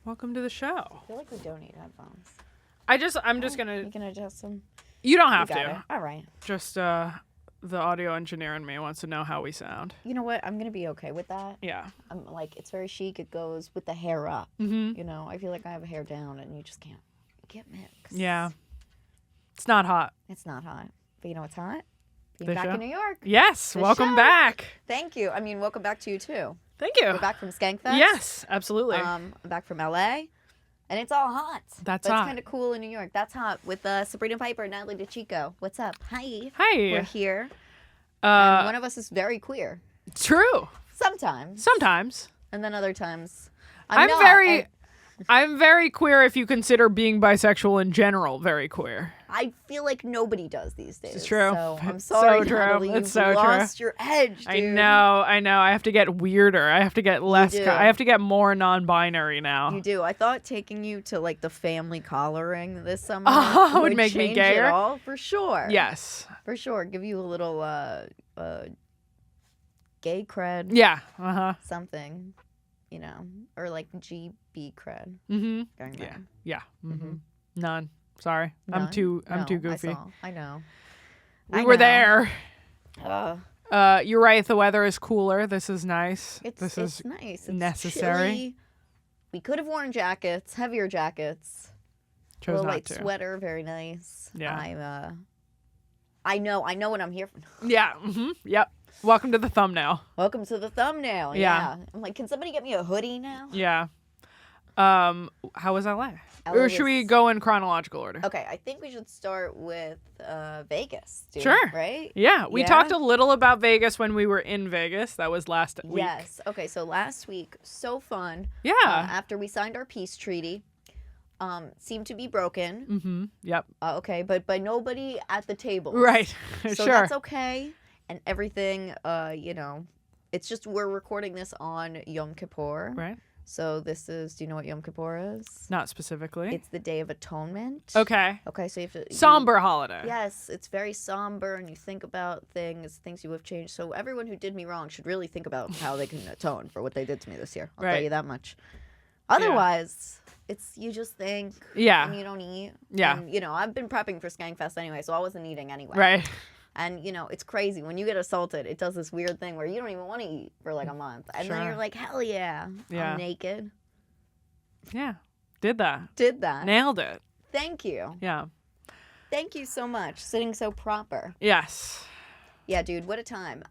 Welcome to the show. I feel like we don't need headphones. I'm just gonna. You can adjust them. You don't have You got to. it. All right. Just the audio engineer in me wants to know how we sound. You know what? I'm gonna be okay with that. Yeah. I'm like, it's very chic. It goes with the hair up. Mm-hmm. You know, I feel like I have hair down, and you just can't mixed. Yeah. It's not hot. It's not hot, but you know what's hot? Being The back show? in New York. Yes. The Welcome show. back. Thank you. I mean, welcome back to you too. Thank you. We're back from Skankfest. Yes, absolutely. I'm back from LA, and it's all hot. That's but hot. It's kind of cool in New York. That's hot with Sabrina and Natalie DECICCO. What's up? Hi. Hi. We're here. And one of us is very queer. True. Sometimes. And then other times, I'm not. I'm very queer if you consider being bisexual in general very queer. I feel like nobody does these days. It's true. So I'm sorry, So true. Natalie. It's You've so lost your edge, dude. I know. I have to get weirder. I have to get less. do. I have to get more non-binary now. You do. I thought taking you to like the family collaring this summer would make me change gayer. it all, for sure. Yes. For sure. Give you a little gay cred. Yeah. Uh-huh. Something, you know, or like GB cred. Mm-hmm. Going Yeah. there. Yeah. Mm-hmm. Mhm. None. Sorry. I'm None? too No, goofy. I know. We were there. Uh, You're right. The weather is cooler. This is nice. It's is nice. It's necessary. chilly. We could have worn jackets, heavier jackets. chose a little not light to. sweater, very nice. Yeah. I know what I'm here for. Yeah. Mm-hmm. Yep. Welcome to the thumbnail. Welcome to the thumbnail. Yeah. I'm like, can somebody get me a hoodie now? Yeah. How was LA? Or should we go in chronological order? Okay, I think we should start with Vegas. Dude, Sure. Right? Yeah, we Yeah? talked a little about Vegas when we were in Vegas. That was last week. Yes. Okay, so last week, so fun. Yeah. After we signed our peace treaty, seemed to be broken. Mm-hmm. Yep. Okay, but by nobody at the table. Right. So Sure. that's okay. And everything, you know, it's just we're recording this on Yom Kippur. Right. So this is, do you know what Yom Kippur is? Not specifically. It's the Day of Atonement. Okay. Okay, so you have to... Somber holiday. Yes, it's very somber, and you think about things you have changed. So everyone who did me wrong should really think about how they can atone for what they did to me this year. I'll tell Right. you that much. Otherwise, it's you just think, Yeah. and you don't eat. Yeah. And, you know, I've been prepping for Skankfest anyway, so I wasn't eating anyway. Right. And, you know, it's crazy. When you get assaulted, it does this weird thing where you don't even want to eat for like a month. And then Sure. you're like, hell yeah, Yeah. I'm naked. Yeah. Did that. Did that. Nailed it. Thank you. Yeah. Thank you so much. Sitting so proper. Yes. Yeah, dude, what a time.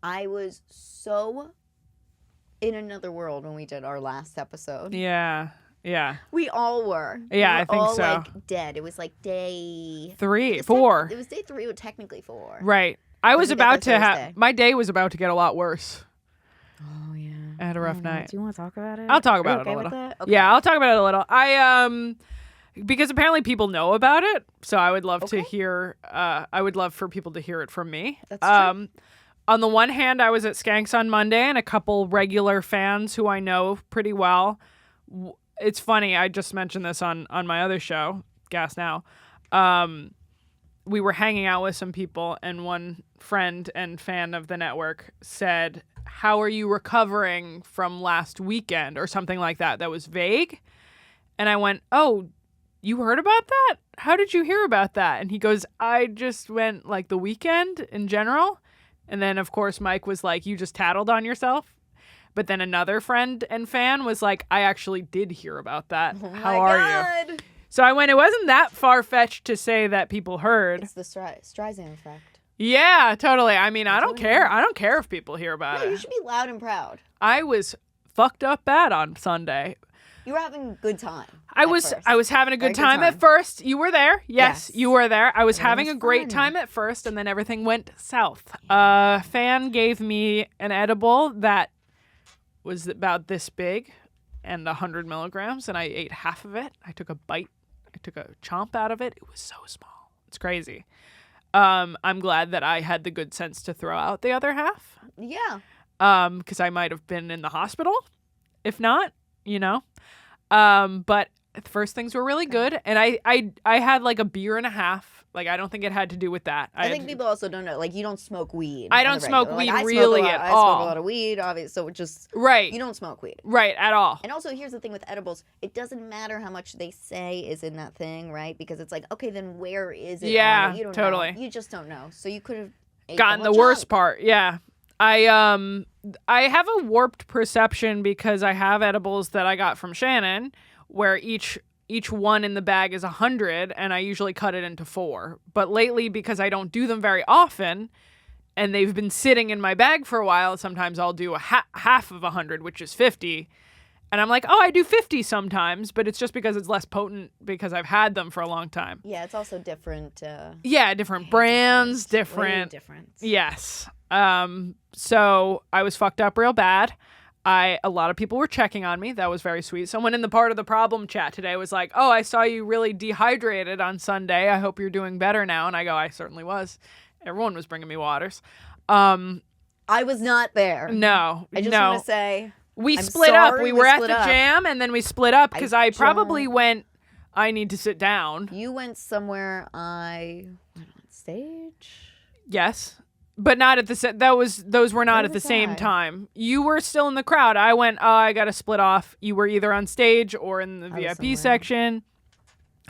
I was so in another world when we did our last episode. Yeah. Yeah. We all were. Yeah, We were I think all, so. like, dead. It was like day... 4. It was day 3, but technically 4. Right. I was we get about there to have... Thursday? My day was about to get a lot worse. Oh, yeah. I had a rough night. Do you want to talk about it? I'll talk Are about you it a okay with little. that? Okay. Yeah, I'll talk about it a little. Because apparently people know about it, so I would love to Okay. hear. I would love for people to hear it from me. That's true. On the one hand, I was at Skanks on Monday, and a couple regular fans who I know pretty well. It's funny. I just mentioned this on my other show, Gas Now. We were hanging out with some people, and one friend and fan of the network said, "How are you recovering from last weekend?" or something like that. That was vague. And I went, "Oh, you heard about that? How did you hear about that?" And he goes, "I just went like the weekend in general." And then, of course, Mike was like, "You just tattled on yourself." But then another friend and fan was like, "I actually did hear about that. Oh How my are you?" God. So I went, it wasn't that far-fetched to say that people heard. It's the Streisand effect. Yeah, totally. I mean, I That's don't what it care. is. I don't care if people hear about No, it. you should be loud and proud. I was fucked up bad on Sunday. You were having a good time. I at was first. having a Very good time at first. You were there. Yes, Yes. you were there. I was Everything having was a great fun. time at first, and then everything went south. A fan gave me an edible that was about this big and 100 milligrams, and I ate half of it. I took a bite. I took a chomp out of it. It was so small. It's crazy. I'm glad that I had the good sense to throw out the other half. Yeah. Because I might have been in the hospital. If not, you know. But at first things were really good, and I had like a beer and a half Like, I don't think it had to do with that. I think people also don't know. Like, you don't smoke weed. I don't smoke weed really at all. I smoke a lot of weed, obviously. So just right. You don't smoke weed, right? At all. And also, here's the thing with edibles: it doesn't matter how much they say is in that thing, right? Because it's like, okay, then where is it? Yeah, you don't totally. know. You just don't know. So you could have gotten the worst part. Yeah, I have a warped perception because I have edibles that I got from Shannon, where each one in the bag is 100, and I usually cut it into 4. But lately, because I don't do them very often, and they've been sitting in my bag for a while, sometimes I'll do a half of 100, which is 50. And I'm like, oh, I do 50 sometimes, but it's just because it's less potent because I've had them for a long time. Yeah, it's also different. Different brands, different. Yes. So I was fucked up real bad. A lot of people were checking on me. That was very sweet. Someone in the part of the problem chat today was like, oh, I saw you really dehydrated on Sunday. I hope you're doing better now. And I go, I certainly was. Everyone was bringing me waters. I was not there. No. I just want to say. We split up. We were at the jam and then we split up because I probably went, I need to sit down. You went somewhere I went on stage? Yes. But not at the those were not at the same time. You were still in the crowd. I went, oh, I got to split off. You were either on stage or in the VIP section.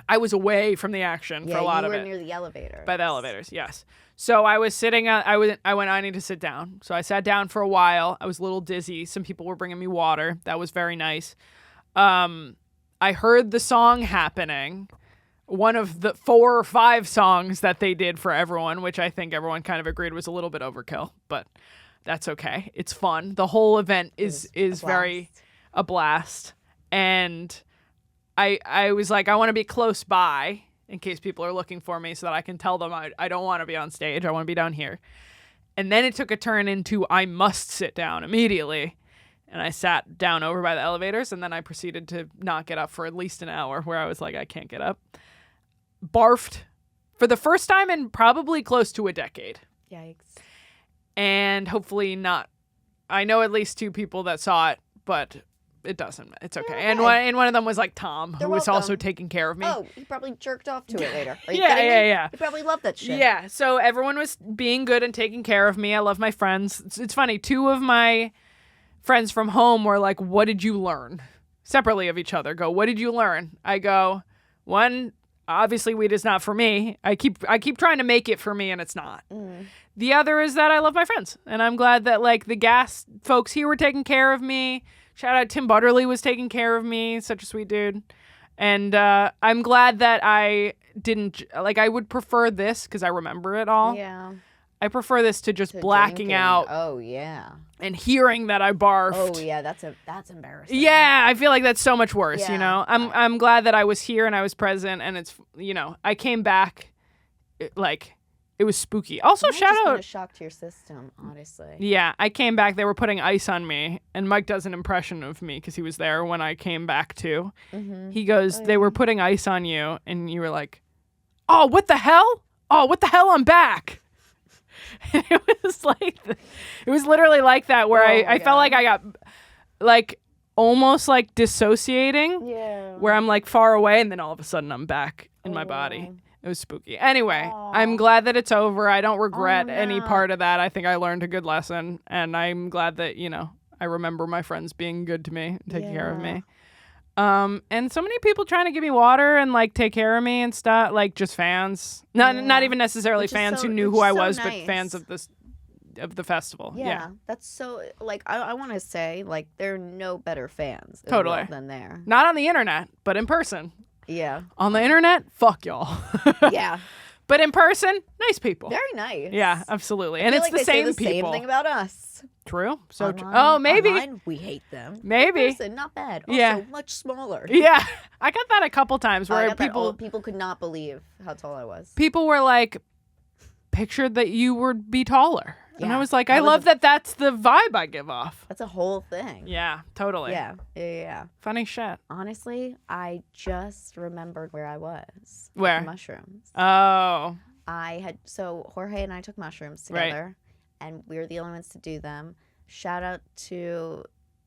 I was away from the action for a lot of it. You were near the elevators. By the elevators, yes. So I was sitting I went, I need to sit down. So I sat down for a while. I was a little dizzy. Some people were bringing me water. That was very nice. I heard the song happening. One of the 4 or 5 songs that they did for everyone, which I think everyone kind of agreed was a little bit overkill, but that's okay. It's fun. The whole event is very a blast. And I was like, I want to be close by in case people are looking for me so that I can tell them I don't want to be on stage. I want to be down here. And then it took a turn into I must sit down immediately. And I sat down over by the elevators, and then I proceeded to not get up for at least an hour where I was like, I can't get up. Barfed for the first time in probably close to a decade. Yikes. And hopefully not. I know at least 2 people that saw it, but it doesn't. It's okay. And one of them was like Tom, who was also taking care of me. Oh, he probably jerked off to it later. Are you kidding me? Yeah. He probably loved that shit. Yeah. So everyone was being good and taking care of me. I love my friends. It's funny. 2 of my friends from home were like, what did you learn? Separately of each other. Go, what did you learn? I go, 1, obviously weed is not for me. I keep trying to make it for me, and it's not. The other is that I love my friends, and I'm glad that like the gas folks here were taking care of me. Shout out Tim Butterly was taking care of me. Such a sweet dude. And I'm glad that I didn't like. I would prefer this because I remember it all. Yeah. I prefer this to just blacking out. Oh yeah. And hearing that I barfed. Oh yeah, that's embarrassing. Yeah, I feel like that's so much worse. Yeah. You know, I'm glad that I was here and I was present, and it's I came back, it was spooky. Also, shout out. A shock to your system, honestly. Yeah, I came back. They were putting ice on me, and Mike does an impression of me because he was there when I came back too. Mm-hmm. He goes, "They were putting ice on you," and you were like, "Oh, what the hell? Oh, what the hell? I'm back." And it was literally like that where I felt like I got like almost like dissociating. Yeah. Where I'm like far away, and then all of a sudden I'm back in my body. It was spooky. Anyway, I'm glad that it's over. I don't regret any part of that. I think I learned a good lesson, and I'm glad that, I remember my friends being good to me, taking care of me. And so many people trying to give me water and like take care of me and stuff, like just fans. Not even necessarily fans who knew who I was, but fans of the festival. Yeah. That's so like I want to say like there are no better fans totally than there. Not on the internet, but in person. Yeah. On the internet, fuck y'all. Yeah. But in person, nice people. Very nice. Yeah, absolutely. And it's like the same people. Same thing about us. True. So online, oh, maybe. Online, we hate them. Maybe. In person, not bad. Also, much smaller. Yeah. I got that a couple times where people could not believe how tall I was. People were like, pictured that you would be taller. Yeah. And I was like, I love that that's the vibe I give off. That's a whole thing. Yeah, totally. Yeah. Funny shit. Honestly, I just remembered where I was. Where? With the mushrooms. Oh. So Jorge and I took mushrooms together, and we were the only ones to do them. Shout out to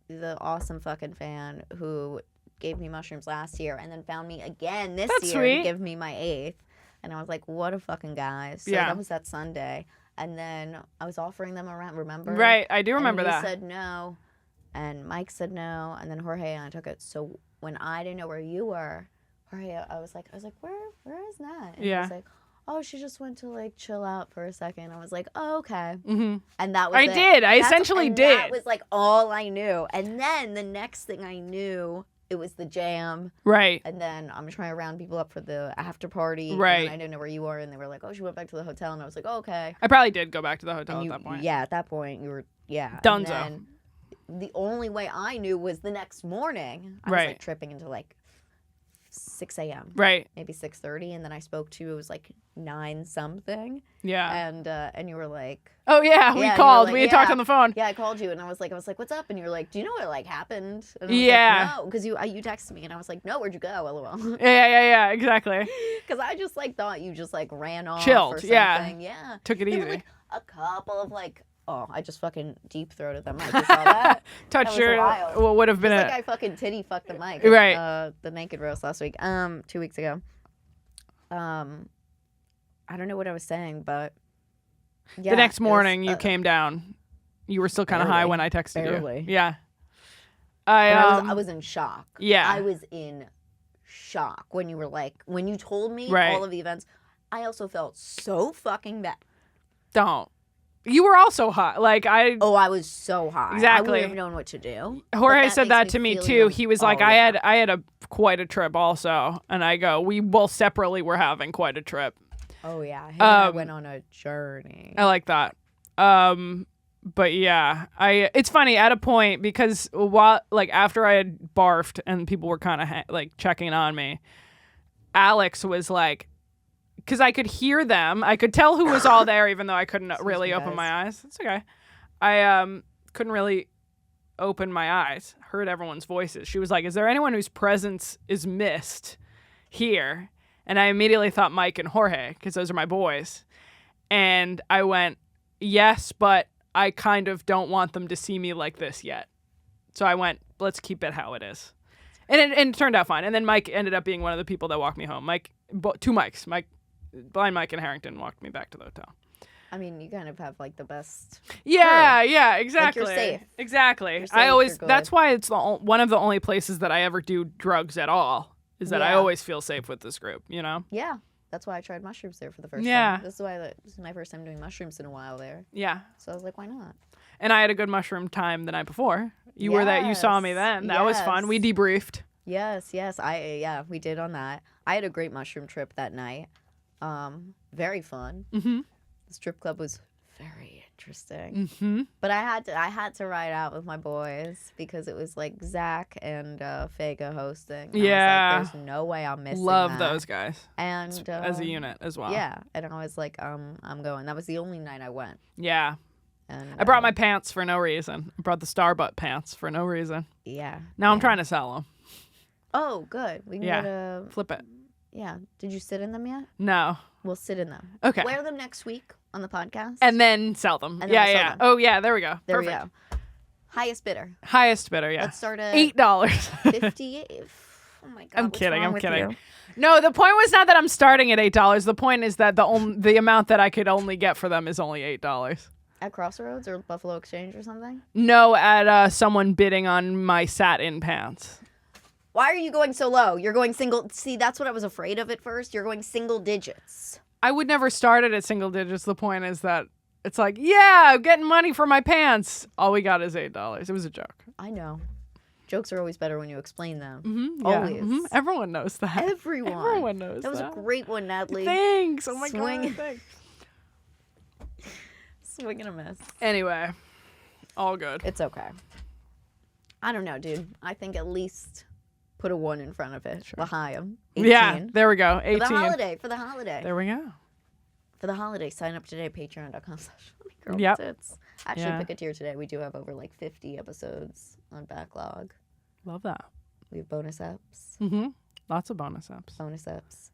the awesome fucking fan who gave me mushrooms last year and then found me again this year to give me my 8th. And I was like, what a fucking guy. So Yeah. that was that Sunday. And then I was offering them around, remember? Right. I do remember and you that. said no. And Mike said no. And then Jorge and I took it. So when I didn't know where you were, Jorge, I was like, where is Nat? And he was like, oh, she just went to like chill out for a second. I was like, oh, okay. Mm-hmm. And that was I did. I essentially did. That was like all I knew. And then the next thing I knew, it was the jam. Right. And then I'm trying to round people up for the after party. Right. And I didn't know where you were. And they were like, oh, she went back to the hotel. And I was like, oh, okay. I probably did go back to the hotel And at that point. Yeah, at that point, you were, yeah. Dunzo. And then the only way I knew was the next morning. I was like tripping into like 6 a.m. Right. Maybe 6:30. And then I spoke to you. It was like 9 something. Yeah. And you were like, oh yeah, we you were called. like, we had talked on the phone. Yeah, I called you and I was like, what's up? And you were like, do you know what like happened? And I was Yeah. like, no, because you texted me and I was like, no, where'd you go? LOL. Yeah, exactly. Because I just like thought you just like ran off Chilled, or something. yeah. Took it There easy. were, like a couple of like, oh, I just fucking deep throated the mic. You saw that? Touched That was your wild. what would have been Just a like I fucking titty fucked the mic. Right. The naked roast last week. 2 weeks ago. I don't know what I was saying, but yeah, the next it was, morning you came down. You were still kind of high barely. when I texted Barely. you. Yeah. But I was in shock. Yeah. I was in shock when you were like, when you told me Right. all of the events. I also felt so fucking bad. Don't. You were also hot. Like I. Oh, I was so high. Exactly. I wouldn't have known what to do. Jorge But said that makes to me feel too. even- He was Oh, like, yeah. I had a quite a trip also, and I go, we both separately were having quite a trip. Oh yeah, him and I went on a journey. I like that. But yeah, it's funny at a point because while like after I had barfed and people were kind of like checking on me, Alex was like, because I could hear them, I could tell who was all there, even though I couldn't really me, open guys. my eyes. It's okay. I couldn't really open my eyes. Heard everyone's voices. She was like, "Is there anyone whose presence is missed here?" And I immediately thought Mike and Jorge, because those are my boys. And I went, yes, but I kind of don't want them to see me like this yet. So I went, let's keep it how it is. And it turned out fine. And then Mike ended up being one of the people that walked me home. Two Mikes. Blind Mike and Harrington walked me back to the hotel. I mean, you kind of have like the best. Yeah, exactly. Like, you're safe. Exactly. You're safe, you're good. That's why it's one of the only places that I ever do drugs at all. Is that I Yeah. always feel safe with this group, you know? Yeah, that's why I tried mushrooms there for the first Yeah. time. This is my first time doing mushrooms in a while there. Yeah. So I was like, why not? And I had a good mushroom time the night before. You were there. You saw me then. That was fun. We debriefed. Yes. We did on that. I had a great mushroom trip that night. Very fun. Mm-hmm. The strip club was very interesting. Mm-hmm. But I had to ride out with my boys because it was like Zach and Fega hosting. And Yeah. I was like, there's no way I'm missing Love that. those guys. And As a unit as well. Yeah. And I was like, I'm going. That was the only night I went. Yeah. And I brought my pants for no reason. I brought the Starbutt pants for no reason. Yeah. Now I'm trying to sell them. Oh, good. We can Yeah. get a Flip it. yeah. Did you sit in them yet? No. We'll sit in them. Okay. Wear them next week on the podcast. And then sell them. And then we'll sell Yeah. them. Oh, yeah. There we go. there Perfect. we go. Highest bidder. Highest bidder, yeah. Let's start at $8. 50. Oh my god. I'm what's kidding. wrong I'm with kidding. you? No, the point was not that I'm starting at $8. The point is that the amount that I could only get for them is only $8. At Crossroads or Buffalo Exchange or something? No, at someone bidding on my satin pants. Why are you going so low? You're going single. See, that's what I was afraid of at first. You're going single digits. I would never start it at single digits. The point is that it's like, yeah, I'm getting money for my pants. All we got is $8. It was a joke. I know. Jokes are always better when you explain them. Mm-hmm, Always. Everyone knows that. Everyone. Everyone knows that. That was a great one, Natalie. Thanks. Oh my Swing. God. Thanks. Swing and a miss. Anyway, all good. It's okay. I don't know, dude. I think at least put a 1 in front of it. Sure. L'Chaim. 18. Yeah, there we go. 18. For the holiday. For the holiday. There we go. For the holiday, sign up today, patreon.com/girl Yep. tits. Actually, Yeah. pick a tier today. We do have over like 50 episodes on backlog. Love that. We have bonus apps. Mm-hmm. Lots of bonus apps. Bonus apps.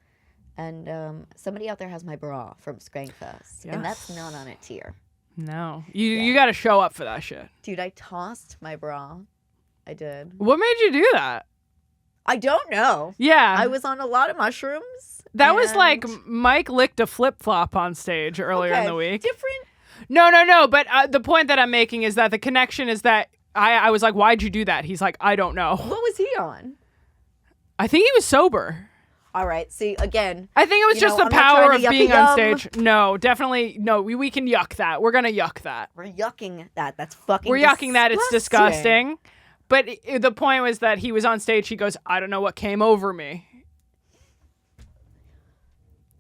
And somebody out there has my bra from Skankfest. And that's not on a tier. No. You got to show up for that shit. Dude, I tossed my bra. I did. What made you do that? I don't know. Yeah. I was on a lot of mushrooms That was like And- Mike licked a flip-flop on stage earlier in Okay, the week. Different. No. But the point that I'm making is that the connection is that I was like, why'd you do that? He's like, I don't know. What was he on? I think he was sober. All right. See, again. I think it was You just know, the I'm not power trying of to being yucky on yum. stage. No, definitely. No, we can yuck that. We're going to yuck that. We're yucking that. That's fucking We're yucking that. It's disgusting. But the point was that he was on stage. He goes, I don't know what came over me.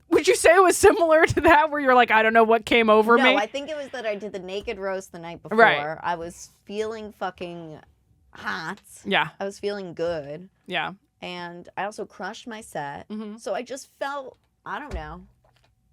Would you say it was similar to that where you're like, I don't know what came over me? No, I think it was that I did the naked roast the night before. Right. I was feeling fucking hot. Yeah. I was feeling good. Yeah. And I also crushed my set. Mm-hmm. So I just felt, I don't know.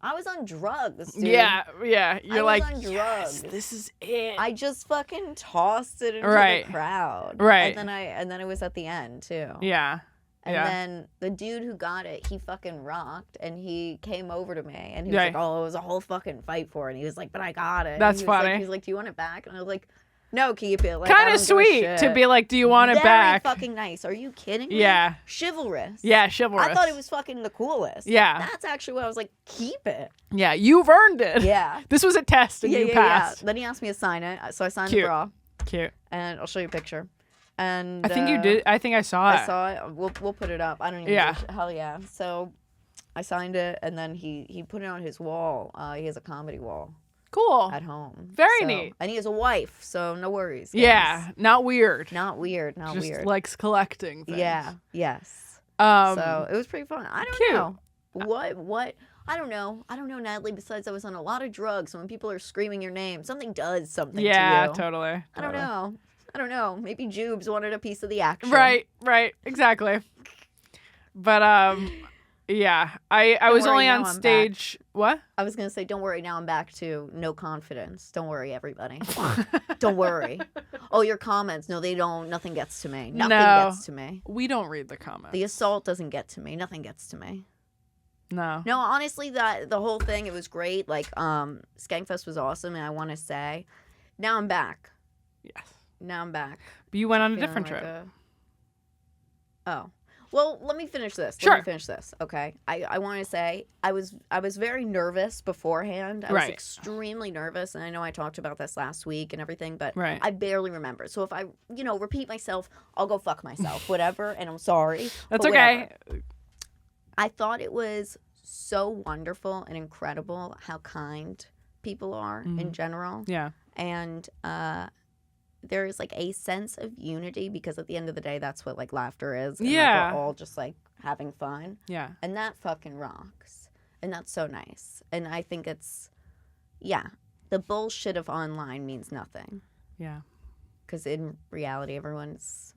I was on drugs, dude. Yeah. I You're was like, on yes, drugs. this is it. I just fucking tossed it into Right. the crowd. Right. And then it was at the end too. Yeah. And yeah. then the dude who got it, he fucking rocked, and he came over to me, and he was Right. like, "Oh, it was a whole fucking fight for it." And he was like, "But I got it." That's and he was funny. Like, he was like, "Do you want it back?" And I was like, "No, keep it." Like, I Kind don't of give a sweet shit. to be like, do you want it Very back? fucking nice. Are you kidding me? Yeah. Chivalrous. Yeah, chivalrous. I thought it was fucking the coolest. Yeah. That's actually what I was like, keep it. Yeah, you've earned it. Yeah. This was a test and you passed. Then he asked me to sign it, so I signed Cute. the bra, Cute. and I'll show you a picture. And I think you did. I think I saw it. I saw it. We'll put it up. I don't even. Yeah. Hell yeah. So I signed it, and then he put it on his wall. He has a comedy wall Cool. at home. Very So- neat. And he has a wife, so no worries. guys. Yeah, not weird. Not weird. Not Just weird. likes collecting things. Yeah. Yes. Um, So it was pretty fun. I don't cute. know. What? I don't know. I don't know, Natalie, besides I was on a lot of drugs. So when people are screaming your name, something does something yeah, to you. totally. I don't know. Maybe Jubes wanted a piece of the action. Right, exactly. But yeah, I Don't was worry, only now on I'm stage. What? I was going to say, don't worry, now I'm back to no confidence. Don't worry, everybody. Don't worry. Oh, your comments. No, they don't. Nothing gets to me. Nothing No. gets to me. We don't read the comments. The assault doesn't get to me. Nothing gets to me. No. No, honestly, the whole thing, it was great. Like, Skankfest was awesome, and I want to say, now I'm back. Yes. Now I'm back. But you went on a Feeling different like trip. Oh. Well, let me finish this. Sure. Let me finish this. Okay. I want to say I was very nervous beforehand. I was Right. extremely nervous, and I know I talked about this last week and everything, but Right. I barely remember. So if I, repeat myself, I'll go fuck myself, whatever, and I'm sorry. That's but okay. whatever. I thought it was so wonderful and incredible how kind people are in general. Yeah. And there is like a sense of unity because at the end of the day, that's what like laughter is. And, Yeah. like, we're all just like having fun. Yeah. And that fucking rocks. And that's so nice. And I think it's, yeah, the bullshit of online means nothing. Yeah. Because in reality, everyone's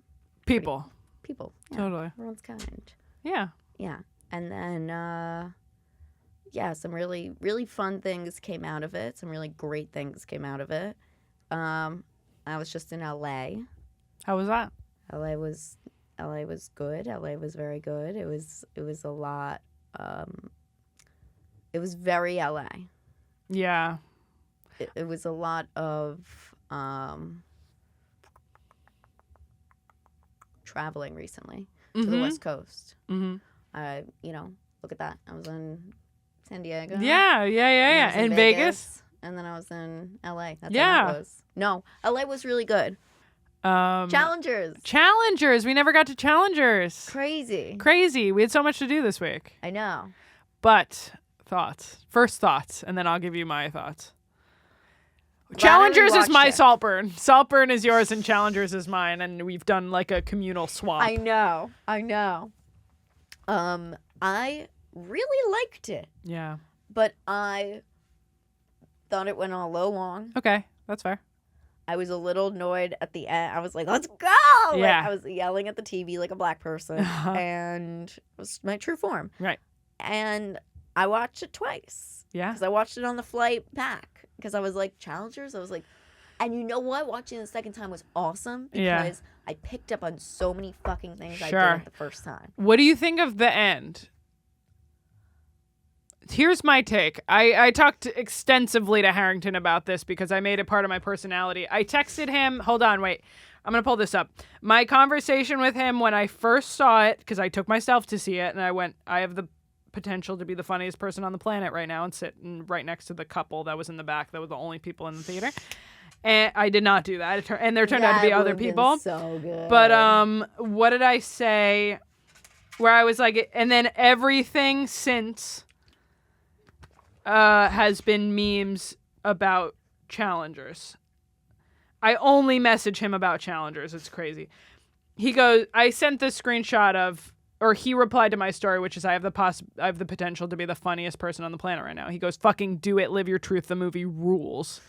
People. people. Yeah, Totally. everyone's kind. Yeah. Yeah. And then, yeah, some really, really fun things came out of it. Some really great things came out of it. I was just in LA. How was that? LA was good. LA was very good. It was a lot. It was very LA. Yeah. It was a lot of traveling recently to the West Coast. Mm-hmm. Look at that. I was in San Diego. Yeah. and I was In Vegas? and then I was in LA. That's Yeah. how it was. No, LA was really good. Challengers. Challengers. We never got to Challengers. Crazy. Crazy. We had so much to do this week. I know. But thoughts. First thoughts, and then I'll give you my thoughts. Glad I Challengers is rewatched my it. Saltburn. Saltburn is yours and Challengers is mine, and we've done like a communal swap. I know. I really liked it, Yeah. but I thought it went on a little long. Okay. That's fair. I was a little annoyed at the end. I was like, let's go! Like, Yeah. I was yelling at the TV like a black person, and it was my true form. Right. And I watched it twice. Yeah. Because I watched it on the flight back. Because I was like, Challengers? I was like, and you know what? Watching it the second time was awesome because Yeah. I picked up on so many fucking things I Sure. didn't the first time. What do you think of the end? Here's my take. I talked extensively to Harrington about this because I made it part of my personality. I texted him. Hold on, wait. I'm going to pull this up. My conversation with him when I first saw it, because I took myself to see it, and I went, I have the potential to be the funniest person on the planet right now and sit right next to the couple that was in the back that were the only people in the theater. And I did not do that. And there turned out to be other people. So good. But what did I say? Where I was like, and then everything since has been memes about challengers. I only message him about challengers. It's crazy. He goes, I sent the screenshot of, or he replied to my story, which is I have the potential to be the funniest person on the planet right now. He goes, fucking do it, live your truth. The movie rules.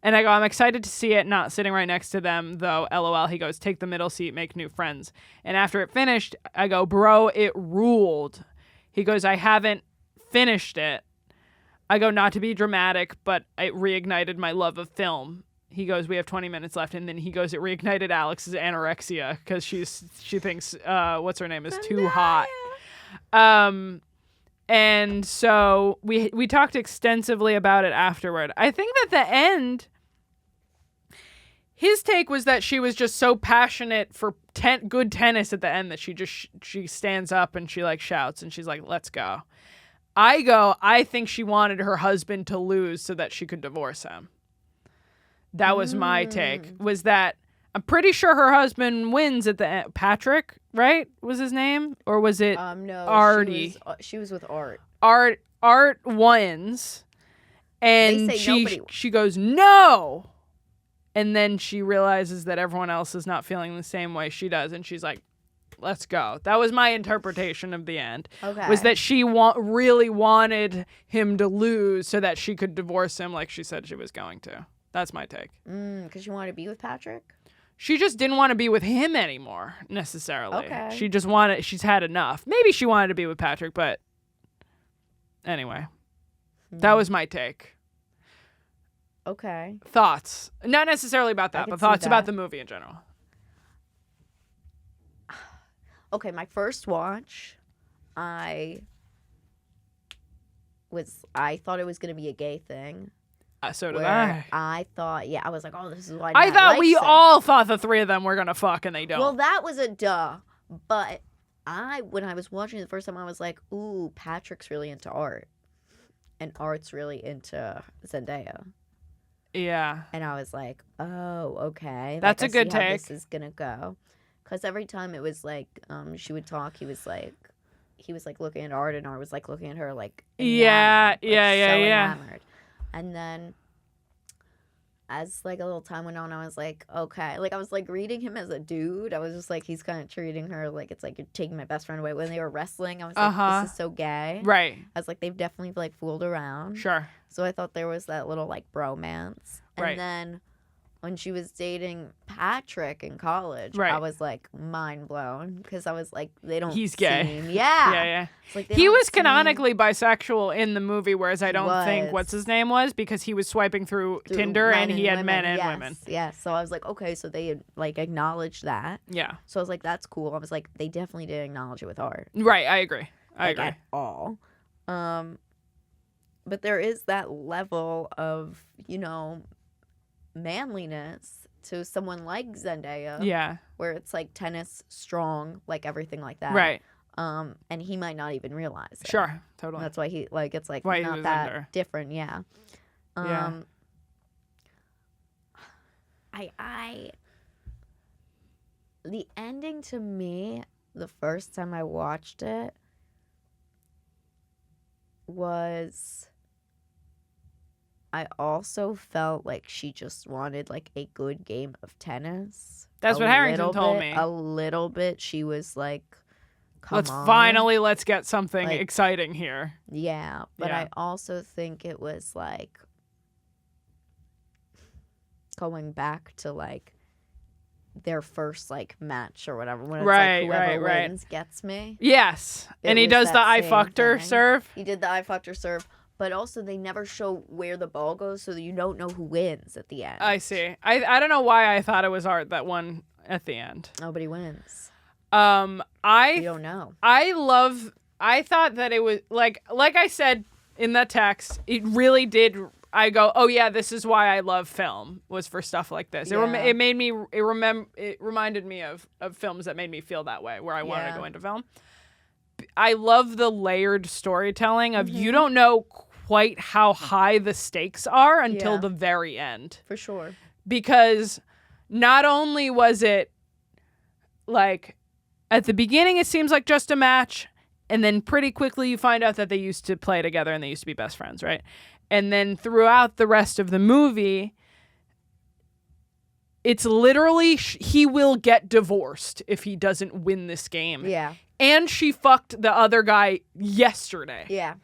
And I go, I'm excited to see it, not sitting right next to them, though, LOL. He goes, take the middle seat, make new friends. And after it finished, I go, bro, it ruled. He goes, I haven't finished it. I go, not to be dramatic, but it reignited my love of film. He goes, we have 20 minutes left. And then he goes, it reignited Alex's anorexia because she thinks, what's her name, is too hot. And so we talked extensively about it afterward. I think that the end, his take was that she was just so passionate for good tennis at the end that she stands up and she like shouts and she's like, let's go. I think she wanted her husband to lose so that she could divorce him. That was my take, was that I'm pretty sure her husband wins at the end. Patrick, right? Was his name? Or was it no, Artie? She was with Art. Art wins. And she goes, no. And then she realizes that everyone else is not feeling the same way she does. And she's like, let's go. That was my interpretation of the end. Okay. Was that she really wanted him to lose so that she could divorce him like she said she was going to. That's my take. Because she wanted to be with Patrick? She just didn't want to be with him anymore, necessarily. Okay. She's had enough. Maybe she wanted to be with Patrick, but anyway. That was my take. Okay. Thoughts. Not necessarily about that, but thoughts about the movie in general. Okay, my first watch, I thought it was going to be a gay thing. So did I. I thought, I was like, oh, this is why I thought we all thought the three of them were going to fuck, and they don't. Well, that was a duh. But when I was watching it the first time, I was like, ooh, Patrick's really into Art. And Art's really into Zendaya. Yeah. And I was like, oh, okay. That's a good take. This is going to go. Because every time it was like, she would talk, he was like looking at Art, and Art was like looking at her like, enamored, enamored. And then as like a little time went on, I was like, okay. Like I was like reading him as a dude. I was just like, he's kind of treating her like it's like you're taking my best friend away. When they were wrestling, I was like, this is so gay. Right. I was like, they've definitely like fooled around. Sure. So I thought there was that little like bromance. And right. then when she was dating Patrick in college, right. I was like mind blown because I was like, they don't. He's gay. Seem, yeah. Yeah. It's like he was canonically bisexual in the movie, whereas I don't think what's his name was because he was swiping through Tinder and he had men and women. Yes. So I was like, okay, so they like acknowledged that. Yeah. So I was like, that's cool. I was like, they definitely did acknowledge it with Art. Right. I agree. I agree. At all. But there is that level of, manliness to someone like Zendaya. Yeah. Where it's like tennis strong, like everything like that. Right. And he might not even realize it. Sure. Totally. That's why he like it's like why not that different. Yeah. Yeah. The ending to me, the first time I watched it, was I also felt like she just wanted like a good game of tennis. That's what Harrington told me. A little bit. She was like, let's get something exciting here. Yeah. But I also think it was like going back to like their first like match or whatever. When it's like whoever wins gets me. Yes. And he does the I fucked her serve. He did the I fucked her serve. But also, they never show where the ball goes, so that you don't know who wins at the end. I see. I don't know why I thought it was Art that won at the end. Nobody wins. You don't know. I thought that it was like I said in the text. It really did. I go, oh yeah, this is why I love film. Was for stuff like this. Yeah. It reminded me of films that made me feel that way, where I wanted to go into film. I love the layered storytelling of you don't know quite how high the stakes are until the very end. For sure. Because not only was it like at the beginning it seems like just a match, and then pretty quickly you find out that they used to play together and they used to be best friends, right? And then throughout the rest of the movie, it's literally he will get divorced if he doesn't win this game. Yeah. And she fucked the other guy yesterday. Yeah.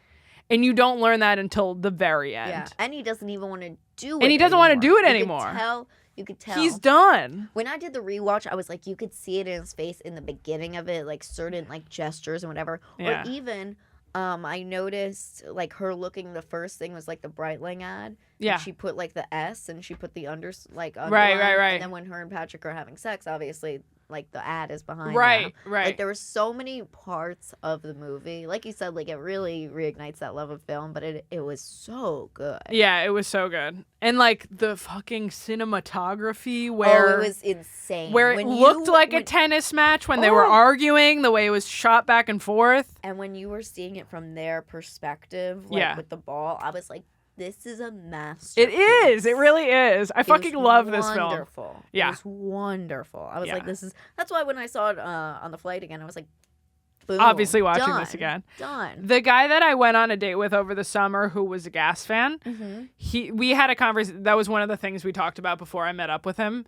And you don't learn that until the very end. Yeah. And he doesn't even want to do it. And he doesn't want to do it anymore. You could tell. He's done. When I did the rewatch, I was like, you could see it in his face in the beginning of it, like certain like gestures and whatever. Yeah. Or even, I noticed like her looking. The first thing was like the Breitling ad. Yeah. And she put like the S and she put the underline. Right. And then when her and Patrick are having sex, obviously, like the ad is behind. Right. Now. Right. Like there were so many parts of the movie. Like you said, like it really reignites that love of film. But it was so good. Yeah, it was so good. And like the fucking cinematography where it was insane. Where it looked like a tennis match when they were arguing, the way it was shot back and forth. And when you were seeing it from their perspective, like with the ball, I was like, this is a masterpiece. It is. It really is. I fucking love this film. Wonderful. Yeah. It was wonderful. I was like, that's why when I saw it on the flight again, I was like, boom. Obviously watching this again. Done. The guy that I went on a date with over the summer who was a Gas fan, we had a conversation. That was one of the things we talked about before I met up with him.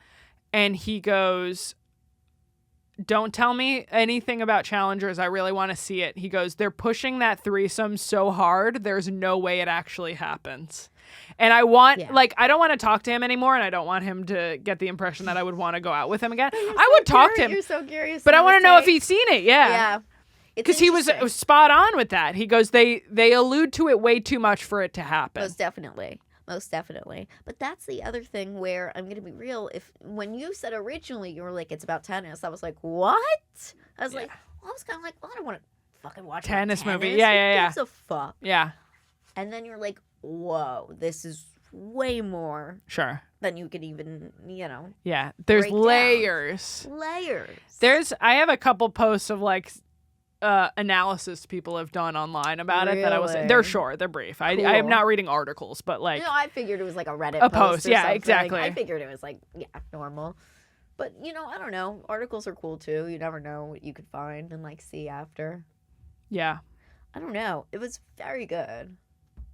And he goes, don't tell me anything about Challengers. I really want to see it. He goes, they're pushing that threesome so hard. There's no way it actually happens. And I want, I don't want to talk to him anymore. And I don't want him to get the impression that I would want to go out with him again. I would talk to him. You're so curious. But I want to know if he's seen it. Yeah. Yeah. Because he was spot on with that. He goes, they allude to it way too much for it to happen. Most definitely. But that's the other thing where I'm going to be real. When you said originally you were like, it's about tennis, I was like, what? I was like, well, I was kind of like, well, I don't want to fucking watch tennis movie. Who gives a fuck? Yeah. And then you're like, whoa, this is way more than you could even, Yeah. There's layers. I have a couple posts of like analysis people have done online about it that I was. They're short, they're brief. I am not reading articles, but like I figured it was like a Reddit post. Yeah, something. exactly. I figured it was like normal. But I don't know. Articles are cool too. You never know what you could find and like see after. Yeah. I don't know. It was very good.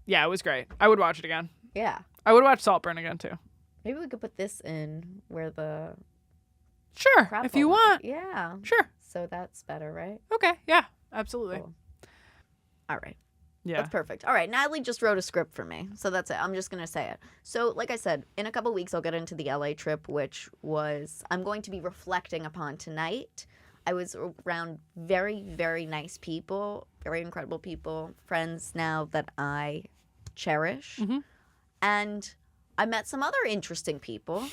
Yeah, it was great. I would watch it again. Yeah. I would watch Saltburn again too. Maybe we could put this in where the. Sure, if you want. Yeah. Sure. So that's better, right? Okay, yeah, absolutely. Cool. All right. Yeah. That's perfect. All right, Natalie just wrote a script for me, so that's it. I'm just going to say it. So, like I said, in a couple weeks, I'll get into the LA trip, which I'm going to be reflecting upon tonight. I was around very, very nice people, very incredible people, friends now that I cherish. Mm-hmm. And I met some other interesting people.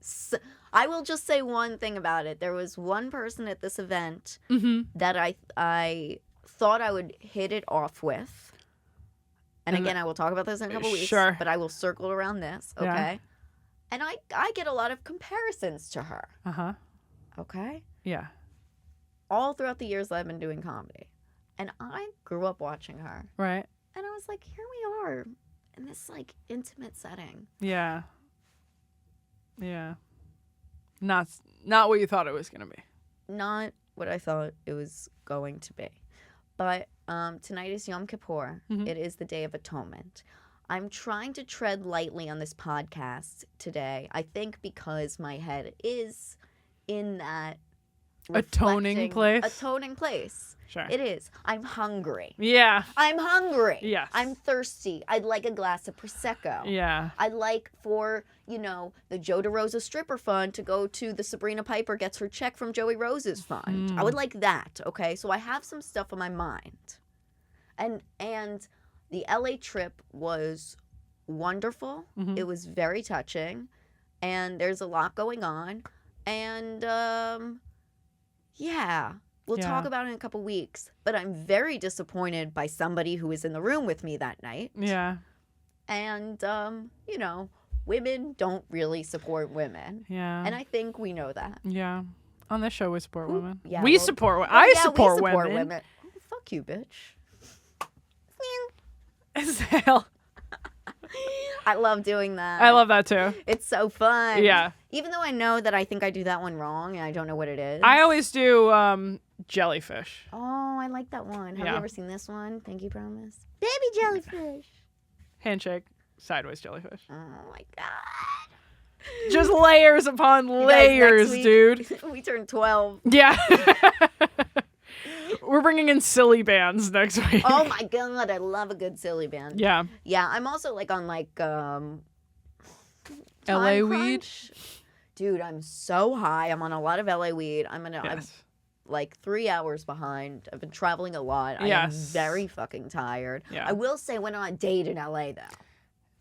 So, I will just say one thing about it. There was one person at this event that I thought I would hit it off with. And again, I will talk about this in a couple weeks. Sure. But I will circle around this, okay? Yeah. And I get a lot of comparisons to her. Uh-huh. Okay? Yeah. All throughout the years that I've been doing comedy. And I grew up watching her. Right. And I was like, here we are in this, like, intimate setting. Yeah. Yeah. Not what you thought it was going to be. Not what I thought it was going to be. But tonight is Yom Kippur. Mm-hmm. It is the Day of Atonement. I'm trying to tread lightly on this podcast today. I think because my head is in that atoning place. Sure. It is. I'm hungry. Yeah. I'm hungry. Yes. I'm thirsty. I'd like a glass of Prosecco. Yeah. I'd like for, the Joe DeRosa stripper fund to go to the Sabrina Piper gets her check from Joey Rose's fund. I would like that, okay? So I have some stuff on my mind. And the LA trip was wonderful. Mm-hmm. It was very touching. And there's a lot going on. And, we'll talk about it in a couple weeks. But I'm very disappointed by somebody who was in the room with me that night. Yeah. And, women don't really support women. Yeah. And I think we know that. Yeah. On this show, we support women. Yeah, we support women. I support women. Oh, fuck you, bitch. Hell. I love doing that. I love that too. It's so fun. Yeah. Even though I know that I think I do that one wrong and I don't know what it is. I always do jellyfish. Oh, I like that one. Have Yeah. you ever seen this one? Pinky Promise. Baby jellyfish. Handshake, sideways jellyfish. Oh my god. Just layers upon You guys, layers, next week, dude. We turned 12. Yeah. We're bringing in silly bands next week. Oh my god, I love a good silly band. Yeah. Yeah, I'm also like on like LA time weed. crunch. Dude, I'm so high. I'm on a lot of LA weed. I'm Yes. like 3 hours behind. I've been traveling a lot. I am Yes. very fucking tired. Yeah. I will say I went on a date in LA though.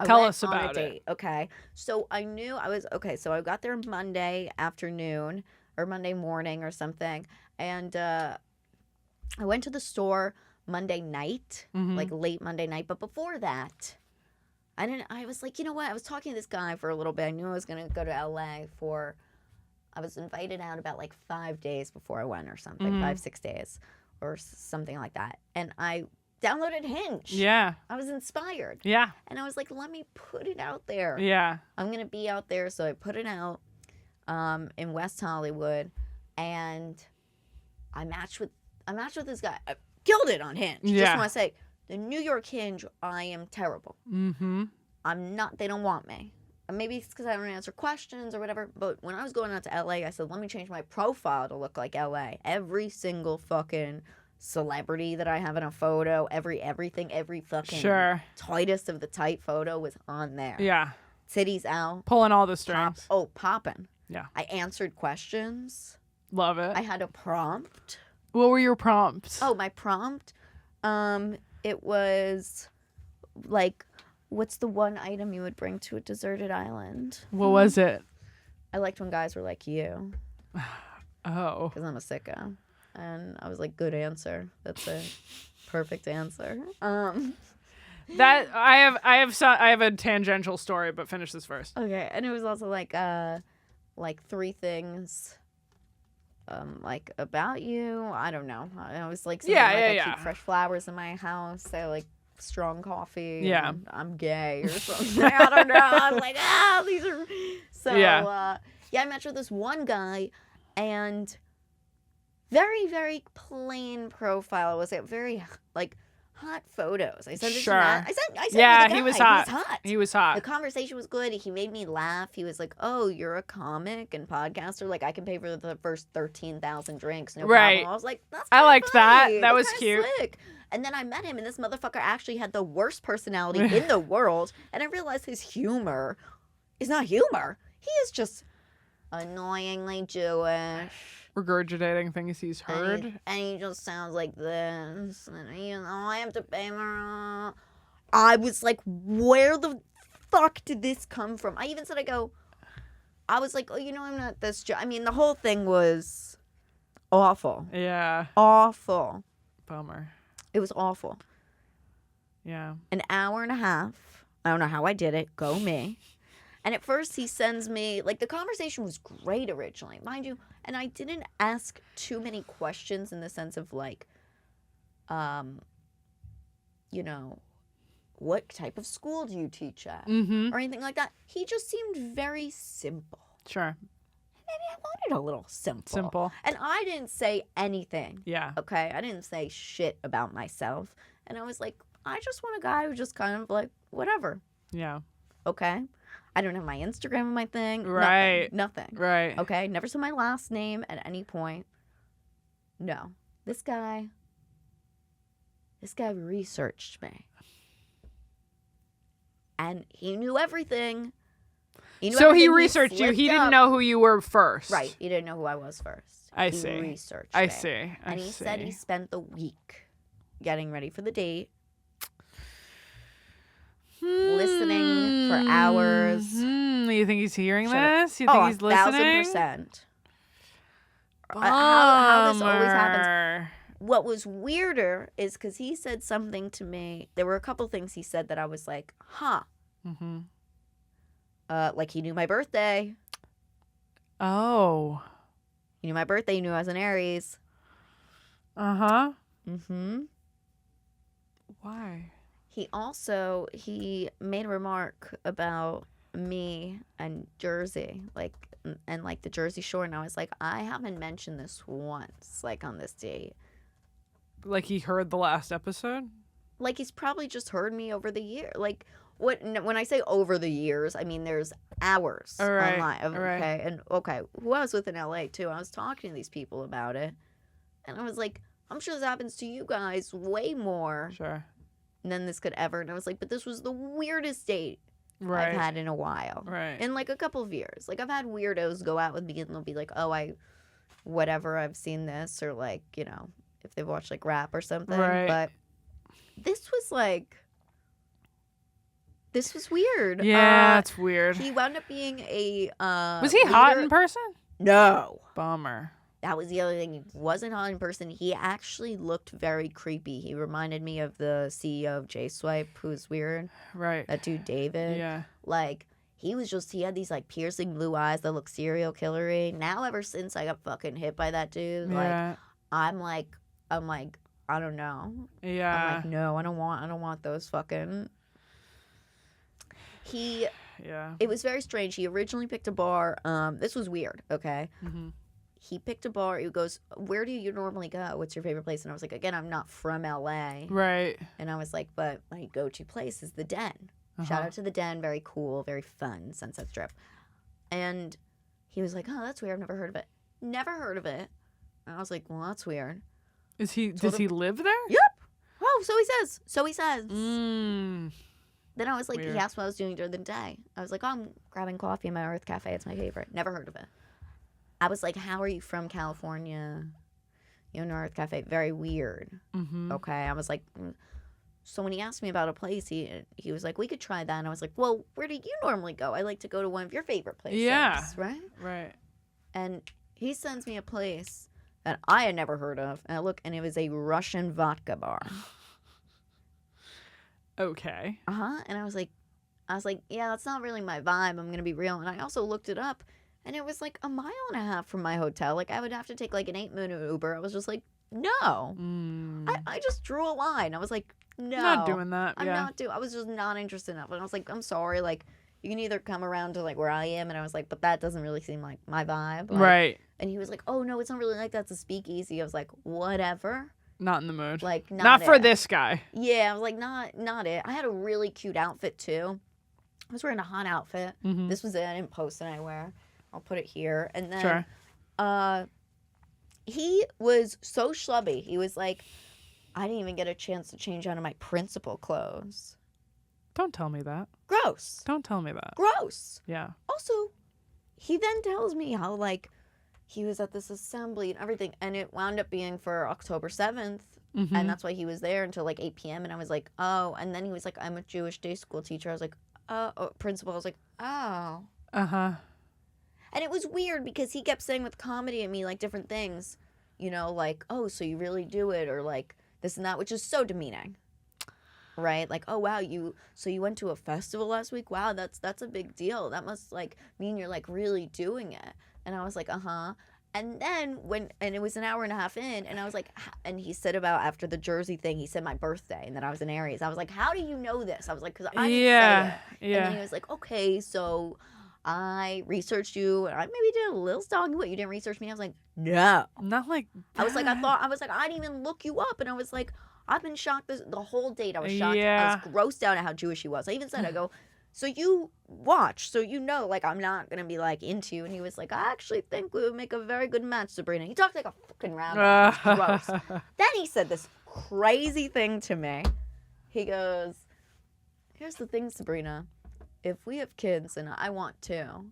Tell us about it. Okay. So I knew I was okay. So I got there Monday afternoon or Monday morning or something. And I went to the store Monday night, Mhm. like late Monday night. But before that, I was like, you know what? I was talking to this guy for a little bit. I knew I was going to go to LA I was invited out about like 5 days before I went or something, 5-6 days or something like that. And I downloaded Hinge. Yeah. I was inspired. Yeah. And I was like, let me put it out there. Yeah. I'm going to be out there. So I put it out in West Hollywood. And I matched with this guy. I killed it on Hinge. Yeah. Just want to say, the New York Hinge, I am terrible. Mm-hmm. They don't want me. Maybe it's because I don't answer questions or whatever. But when I was going out to LA, I said, let me change my profile to look like LA. Every single fucking celebrity that I have in a photo, everything, every fucking Sure. tightest of the tight photo was on there. Yeah. Titties out. Pulling all the strings. Popping. Yeah. I answered questions. Love it. I had a prompt. What were your prompts? Oh, my prompt? It was like, what's the one item you would bring to a deserted island? What was it? I liked when guys were like you, Oh. because I'm a sicko. And I was like, good answer. That's it. Perfect answer. That I have a tangential story, but finish this first. Okay, and it was also like 3 things like about you. I don't know. I was like, something like I keep fresh flowers in my house. I like strong coffee. Yeah. And I'm gay or something. I don't know. I'm like, these are so Yeah. I met with this one guy and very, very plain profile. It was a very like hot photos. I sent it to Matt. I sent yeah, to the guy. he was hot. He was The hot. conversation was good. He made me laugh. He was like, "Oh, you're a comic and podcaster. Like, I can pay for the first 13,000 drinks, no Right. problem." I was like, "That's I kinda liked that. funny. That That's was kinda cute. Slick." And then I met him, and this motherfucker actually had the worst personality in the world. And I realized his humor is not humor. He is just annoyingly Jewish. Regurgitating things he's heard. And he just sounds like this. And, I have to pay more. I was like, where the fuck did this come from? I even said, I was like, I'm not this. I mean, the whole thing was awful. Yeah. Awful. Bummer. It was awful. Yeah. An hour and a half. I don't know how I did it. Go me. And at first he sends me, like, the conversation was great originally, mind you. And I didn't ask too many questions in the sense of, like, what type of school do you teach at? Mm-hmm. Or anything like that. He just seemed very simple. Sure. Maybe I wanted a little simple. Simple. And I didn't say anything. Yeah. Okay? I didn't say shit about myself. And I was like, I just want a guy who just kind of, like, whatever. Yeah. Okay? I don't have my Instagram on my thing. Right. Nothing. Right. Okay? Never said my last name at any point. No. This guy researched me. And he knew everything. So he researched you. He didn't know who you were first. Right. He didn't know who I was first. I He see. researched I me. see. And he said he spent the week getting ready for the date. Listening for hours. You think he's hearing Shut up. this? You think he's listening? 1,000%. How this always happens. Bummer. What was weirder is because he said something to me. There were a couple things he said that I was like, huh. Mm-hmm. Like he knew my birthday. Oh. You knew my birthday. You knew I was an Aries. Uh-huh. Mm-hmm. Why? He made a remark about me and Jersey, like, and like the Jersey Shore, and I was like, I haven't mentioned this once, like on this date. Like he heard the last episode? Like he's probably just heard me over the year. Like when I say over the years, I mean there's hours online. Okay, and who I was with in LA too. I was talking to these people about it, and I was like, I'm sure this happens to you guys way more. Sure. Than this could ever. And I was like, but this was the weirdest date I've had in a while. Right. In like a couple of years. Like I've had weirdos go out with me and they'll be like, oh, I've seen this, or like, you know, if they've watched like rap or something. Right. But this was weird. Yeah, it's weird. He wound up being a was he hot in person? No. Bummer. That was the other thing. He wasn't hot in person. He actually looked very creepy. He reminded me of the CEO of J-Swipe, who's weird. Right. That dude, David. Yeah. Like, he had these, like, piercing blue eyes that look serial killery. Now, ever since I got fucking hit by that dude, yeah. like, I'm like, I don't know. Yeah. I'm like, no, I don't want those fucking... Yeah. It was very strange. He originally picked a bar. This was weird, okay? Mm-hmm. He picked a bar. He goes, where do you normally go? What's your favorite place? And I was like, again, I'm not from LA. Right. And I was like, but my go-to place is the Den. Shout out to the Den. Very cool, very fun Sunset Strip. And he was like, oh, that's weird. I've never heard of it. Never heard of it. And I was like, well, that's weird. Does he live there? Yep. Oh, so he says. Mm. Then I was like, Weird. he asked what I was doing during the day. I was like, oh, I'm grabbing coffee in my Earth Cafe. It's my favorite. Never heard of it. I was like, how are you from California? You know, Earth Cafe. Very weird. Mm-hmm. Okay. I was like, so when he asked me about a place, he was like, we could try that. And I was like, well, where do you normally go? I like to go to one of your favorite places. Yeah. Right? Right. And he sends me a place that I had never heard of. And it was a Russian vodka bar. Okay. And I was like, yeah, that's not really my vibe. I'm going to be real. And I also looked it up. And it was like a mile and a half from my hotel. Like, I would have to take like an 8-minute Uber. I was just like, no. I just drew a line. I was like, no. Not doing that. I was just not interested enough. And I was like, I'm sorry. Like, you can either come around to like where I am. And I was like, but that doesn't really seem like my vibe. Like, right. And he was like, oh, no, it's not really like that. It's a speakeasy. I was like, whatever. Not in the mood. Like, not for this guy. Yeah. I was like, not it. I had a really cute outfit too. I was wearing a hot outfit. Mm-hmm. This was it. I didn't post it anywhere. I'll put it here. And then Sure. He was so schlubby. He was like, I didn't even get a chance to change out of my principal clothes. Don't tell me that. Gross. Don't tell me that. Gross. Yeah. Also, he then tells me how, like, he was at this assembly and everything, and it wound up being for October 7th, Mm-hmm. and that's why he was there until, like, 8 p.m., and I was like, oh, and then he was like, I'm a Jewish day school teacher. I was like, principal. I was like, oh. Uh-huh. And it was weird because he kept saying with comedy at me, like, different things, you know, like, oh, so you really do it, or, like, this and that, which is so demeaning, right? Like, oh, wow, you went to a festival last week? Wow, that's a big deal. That must, like, mean you're, like, really doing it. And I was like, uh-huh. And then and it was an hour and a half in, and I was like, and he said about after the Jersey thing, he said my birthday and that I was an Aries. I was like, how do you know this? I was like, because I didn't say it. Yeah. And then he was like, okay, so I researched you, and I maybe did a little stalking. What, you didn't research me? I was like, no. Not like that. I was like, I didn't even look you up, and I was like, I've been shocked the whole date. I was shocked. Yeah. I was grossed out at how Jewish he was. I even said, I go, so you watch, so you know, like, I'm not going to be, like, into you. And he was like, I actually think we would make a very good match, Sabrina. He talked like a fucking round. Gross. Then he said this crazy thing to me. He goes, here's the thing, Sabrina. If we have kids, and I want to.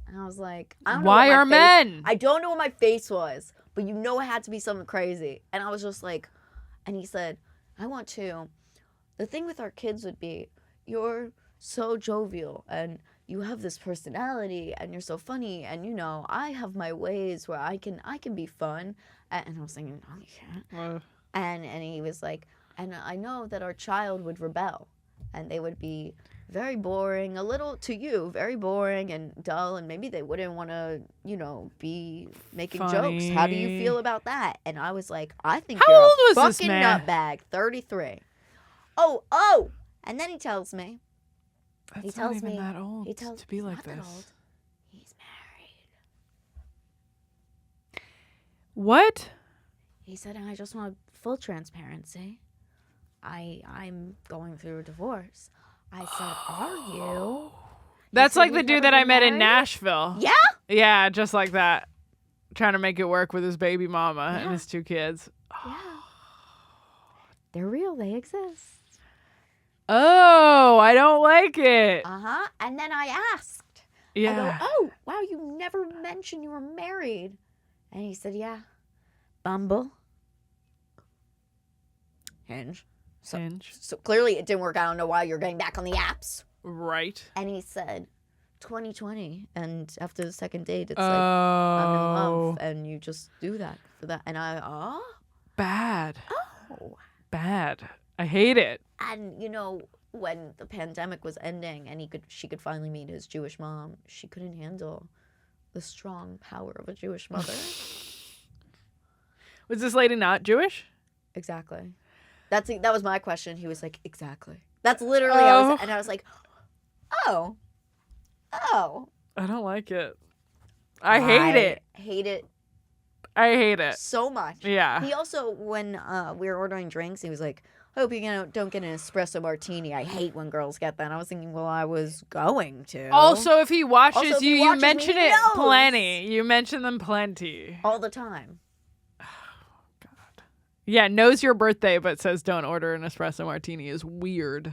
And I was like, I don't know. Why are men? I don't know what my face was, but you know it had to be something crazy. And I was just like, and he said, I want to. The thing with our kids would be, you're so jovial and you have this personality and you're so funny, and you know, I have my ways where I can be fun. And I was thinking, oh yeah. And he was like, and I know that our child would rebel. and they would be very boring, a little to you, very boring and dull, and maybe they wouldn't want to, be making jokes. How do you feel about that? And I was like, I think How you're old a was this fucking man? nutbag. 33. Oh, and then he tells me. That's not even that old to be like not that this. old. He's married. What? He said, I just want full transparency. I'm going through a divorce. I said, are you? That's said like the you've dude never that I been met in married? Nashville. Yeah? Yeah, just like that. Trying to make it work with his baby mama and Yeah. his 2 kids. Yeah. They're real. They exist. Oh, I don't like it. Uh-huh. And then I asked. Yeah. I go, oh, wow, you never mentioned you were married. And he said, yeah. Bumble. Hinge. Hinge. So clearly it didn't work. I don't know why you're getting back on the apps. Right. And he said, 2020. And after the second date, it's like, I'm in love. And you just do that for that. And Bad. Oh. Bad. I hate it. And, when the pandemic was ending and she could finally meet his Jewish mom, she couldn't handle the strong power of a Jewish mother. Was this lady not Jewish? Exactly. That was my question. He was like, exactly. That's literally, I was like, oh. I don't like it. I hate it. Hate it I hate it. so much. Yeah. He also, when we were ordering drinks, he was like, hope you don't get an espresso martini. I hate when girls get that. And I was thinking, well, I was going to. Also, if he watches Also, if he you, watches you me, mention he it knows. plenty. You mention them plenty. All the time. Yeah, knows your birthday but says don't order an espresso martini is weird.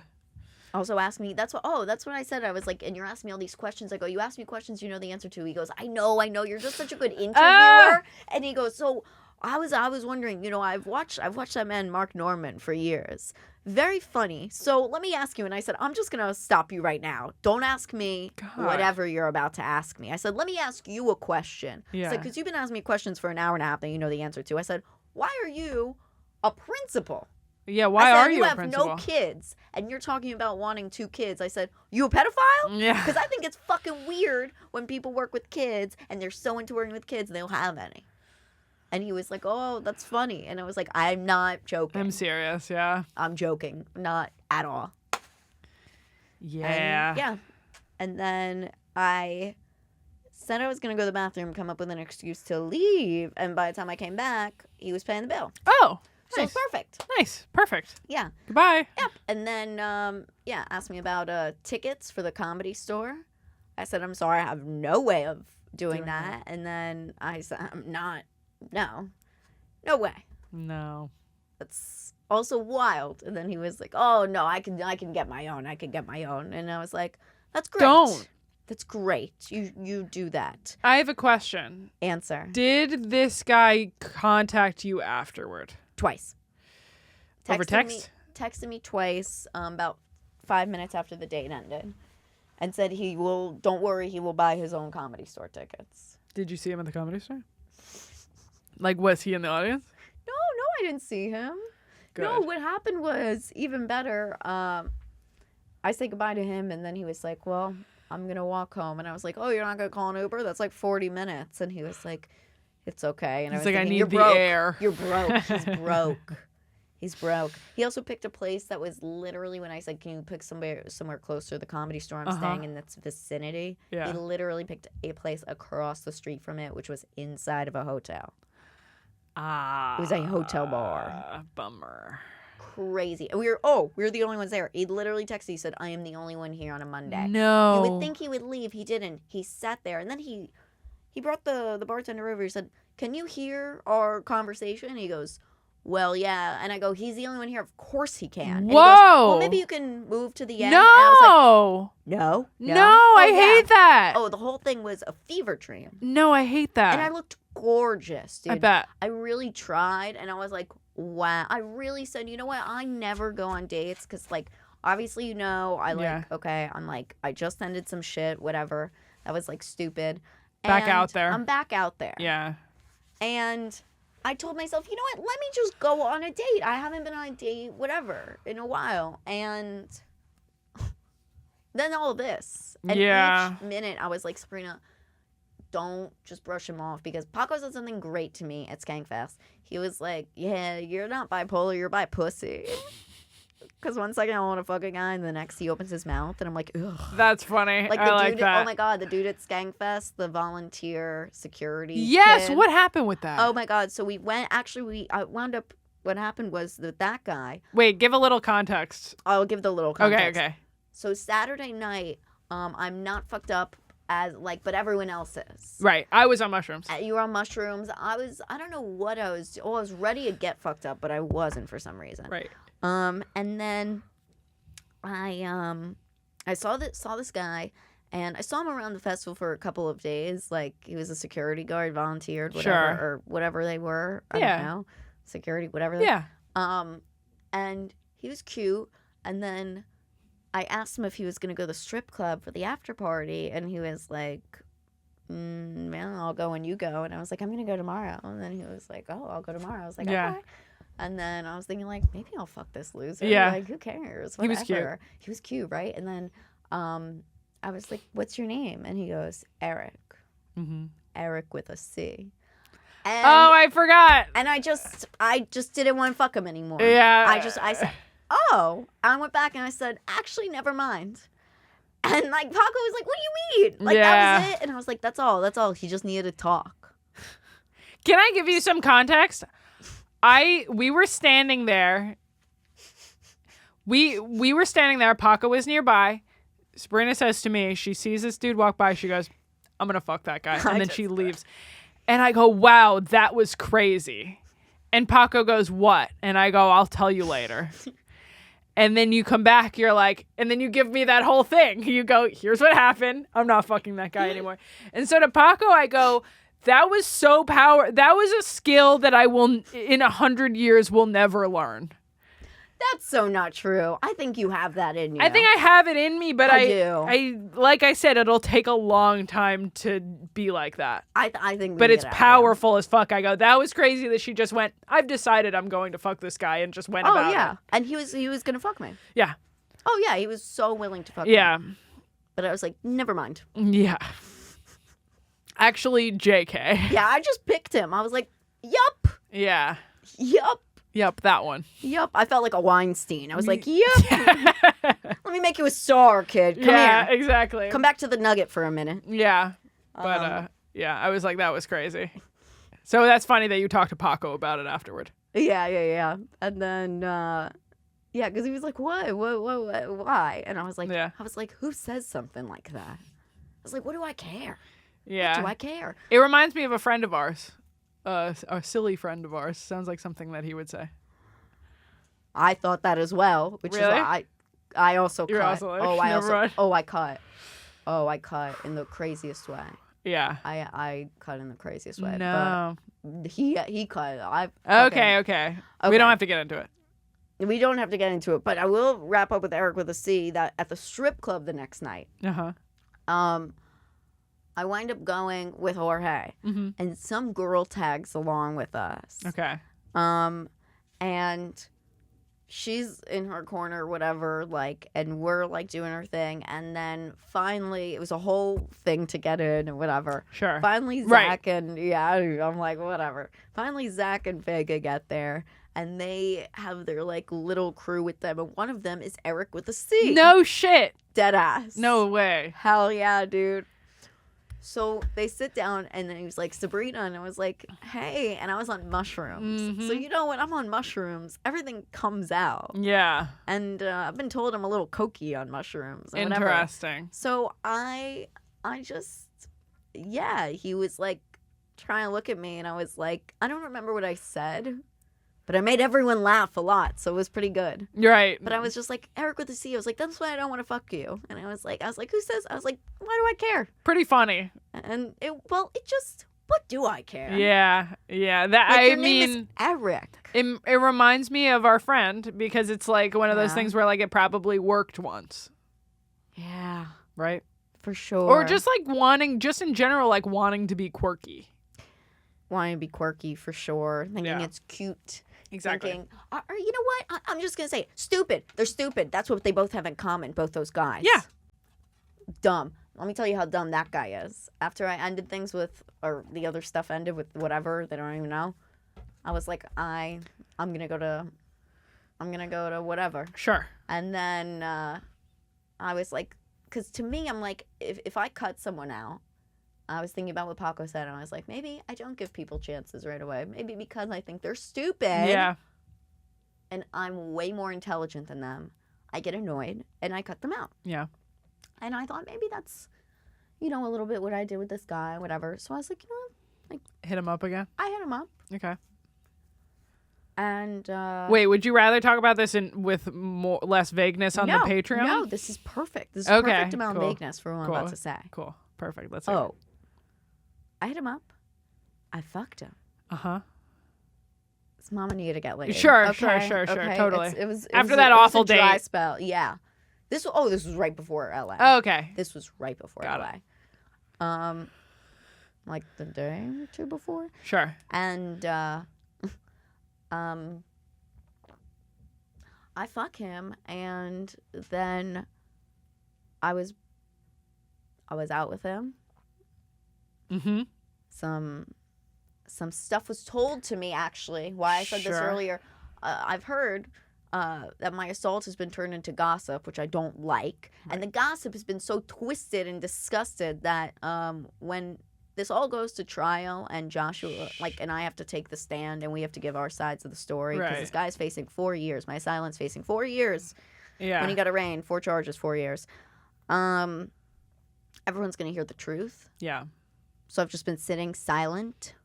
Also asked me, that's what I said. I was like, and you're asking me all these questions. I go, you ask me questions you know the answer to. He goes, I know, you're just such a good interviewer. And he goes, so I was wondering, I've watched that man Mark Norman for years. Very funny. So let me ask you. And I said, I'm just gonna stop you right now. Don't ask me whatever you're about to ask me. I said, let me ask you a question. Yeah. I said, because you've been asking me questions for an hour and a half that you know the answer to. I said, why are you a principal? Yeah, why are you a have principal? no kids, and you're talking about wanting 2 kids. I said, you a pedophile? Yeah. Because I think it's fucking weird when people work with kids, and they're so into working with kids, and they don't have any. And he was like, oh, that's funny. And I was like, I'm not joking. I'm serious, yeah. I'm joking. Not at all. Yeah. And, and then I said I was going to go to the bathroom, come up with an excuse to leave, and by the time I came back, he was paying the bill. Oh, So nice. it's perfect. Nice. Perfect. Yeah. Goodbye. Yep. And then, asked me about tickets for the Comedy Store. I said, I'm sorry, I have no way of doing that. And then I said, no way. No. That's also wild. And then he was like, oh, no, I can get my own. And I was like, that's great. Don't. That's great. You do that. I have a question. Answer. Did this guy contact you afterward? Twice. Over text? Texted me twice, about 5 minutes after the date ended, and said don't worry, he will buy his own Comedy Store tickets. Did you see him at the Comedy Store? Like, was he in the audience? No, I didn't see him. Good. No, what happened was even better. I said goodbye to him, and then he was like, well, I'm going to walk home. And I was like, oh, you're not going to call an Uber? That's like 40 minutes. And he was like, it's okay. And He's I was like, I thinking, need you're the broke. air. You're broke. He's broke. He's broke. He also picked a place that was literally, when I said, can you pick somewhere closer to the Comedy Store I'm staying in that's vicinity? Yeah. He literally picked a place across the street from it, which was inside of a hotel. Ah. It was a hotel bar. Bummer. Crazy. And we were the only ones there. He literally texted, he said, I am the only one here on a Monday. No. You would think he would leave. He didn't. He sat there, and then he brought the bartender over. He said, can you hear our conversation? And he goes, well, yeah. And I go, he's the only one here. Of course he can. And Whoa. he goes, well, maybe you can move to the end. No. And I was like, no. I hate that. Oh, the whole thing was a fever dream. No, I hate that. And I looked gorgeous, dude. I bet. I really tried, and I was like, wow. I really said, you know what? I never go on dates because, like, obviously, okay, I'm like, I just ended some shit, whatever. That was, like, stupid. Back And out there. I'm back out there. Yeah. And I told myself, you know what? Let me just go on a date. I haven't been on a date, whatever, in a while. And then all this. And each minute I was like, Sabrina, don't just brush him off, because Paco said something great to me at Skankfest. He was like, yeah, you're not bipolar, you're bi pussy. Because one second I want to fuck a guy, and the next he opens his mouth, and I'm like, ugh. That's funny. Like I dude, that. Oh my God, the dude at Skankfest, the volunteer security Yes, kid. what happened with that? Oh my God. So I wound up, what happened was that guy. Wait, give a little context. I'll give the little context. Okay. So Saturday night, I'm not fucked up but everyone else is. Right. I was on mushrooms. You were on mushrooms. I don't know what I was. Oh, I was ready to get fucked up, but I wasn't for some reason. Right. And then I saw this guy, and I saw him around the festival for a couple of days. Like, he was a security guard, volunteered, whatever, or whatever they were. I don't know. Security, whatever. And he was cute. And then I asked him if he was going to go to the strip club for the after party, and he was like, man, I'll go when you go. And I was like, I'm going to go tomorrow. And then he was like, oh, I'll go tomorrow. I was like, okay. And then I was thinking, like, maybe I'll fuck this loser. Yeah. Like, who cares? Whatever. He was cute. He was cute, right? And then I was like, what's your name? And he goes, Eric. Mm-hmm. Eric with a C. And, I forgot. And I just didn't want to fuck him anymore. Yeah. I said, oh. I went back and I said, actually, never mind. And, like, Paco was like, what do you mean? Like, that was it? And I was like, that's all. He just needed to talk. Can I give you some context? We were standing there. We were standing there. Paco was nearby. Sabrina says to me, she sees this dude walk by. She goes, I'm going to fuck that guy. And then she leaves. And I go, wow, that was crazy. And Paco goes, what? And I go, I'll tell you later. And then you come back, you're like, and then you give me that whole thing. You go, here's what happened. I'm not fucking that guy anymore. And so to Paco, I go, that was so that was a skill that I will, in 100 years, will never learn. That's so not true. I think you have that in you. I think I have it in me, but I do. I like I said, it'll take a long time to be like that. I think. But it's powerful as fuck. I go, that was crazy that she just went, I've decided I'm going to fuck this guy, and just went about it. Oh, yeah. And he was going to fuck me. Yeah. Oh, yeah. He was so willing to fuck me. Yeah. But I was like, never mind. Yeah. Actually, JK. Yeah, I just picked him. I was like, yup. Yeah. Yup, that one. Yup. I felt like a Weinstein. I was like, yup. Let me make you a star, kid. Come here. Yeah, exactly. Come back to the Nugget for a minute. Yeah. But, yeah, I was like, that was crazy. So that's funny that you talked to Paco about it afterward. Yeah. And then, because he was like, what? Why? And I was like, who says something like that? I was like, what do I care? Yeah. What do I care? It reminds me of a friend of ours. A silly friend of ours. Sounds like something that he would say. I thought that as well, which really? is why I also You're cut. Also like, I cut in the craziest way. Yeah. I cut in the craziest way. No. But he cut. Okay. We don't have to get into it. We don't have to get into it, but I will wrap up with Eric with a C that at the strip club the next night. I wind up going with Jorge, and some girl tags along with us. Okay. And she's in her corner, whatever, like, and we're like doing our thing, and then finally, it was a whole thing to get in and whatever. Sure. Finally, Zach and I'm like, whatever. Finally, Zach and Vega get there, and they have their like little crew with them, and one of them is Eric with a C. No shit. Dead ass. No way. Hell yeah, dude. So they sit down, and then he was like, Sabrina, and I was like, hey, and I was on mushrooms. So you know when I'm on mushrooms, everything comes out. Yeah. And I've been told I'm a little cokey on mushrooms. And interesting. Whatever. So I just, he was like trying to look at me, and I was like, I don't remember what I said, but I made everyone laugh a lot, so it was pretty good. You're right. But I was just like, Eric with a C. I was like, that's why I don't want to fuck you. And I was like, who says? I was like, why do I care? Pretty funny. And it just, what do I care? Yeah. That like, I your mean, name is Eric. It reminds me of our friend, because it's like one of those things where like it probably worked once. Yeah. Right. For sure. Or just like just in general, like wanting to be quirky. Wanting to be quirky, for sure. Thinking it's cute. Exactly. Thinking, or you know what? I'm just going to say, stupid. They're stupid. That's what they both have in common, both those guys. Yeah. dumb. Let me tell you how dumb that guy is. After I ended things with, or the other stuff ended with whatever, they don't even know. I was like, I'm gonna go to whatever. Sure. And then I was like, because to me, I'm like, if I cut someone out, I was thinking about what Paco said, and I was like, maybe I don't give people chances right away. Maybe because I think they're stupid. Yeah. And I'm way more intelligent than them. I get annoyed, and I cut them out. Yeah. And I thought maybe that's, a little bit what I did with this guy, whatever. So I was like, hit him up again? I hit him up. Okay. And wait, would you rather talk about this with less vagueness on the Patreon? No, this is perfect. This is perfect amount cool. of vagueness for what I'm about to say. Cool. Perfect. Let's hear it. I hit him up. I fucked him. Uh-huh. His mama needed to get laid. Sure. Okay. Totally. It was after that awful date. Dry spell. Yeah. This was right before LA. Oh, okay. This was right before Got LA. Like the day or two before. Sure. And I fuck him, and then I was out with him. Mm-hmm. Some stuff was told to me, actually. Why I said this earlier. I've heard that my assault has been turned into gossip, which I don't like. Right. And the gossip has been so twisted and disgusted that when this all goes to trial and Joshua, and I have to take the stand and we have to give our sides of the story. Because this guy's facing 4 years. My assailant facing 4 years. Yeah. When he got arraigned, 4 charges, 4 years. Everyone's going to hear the truth. Yeah. So I've just been sitting silent.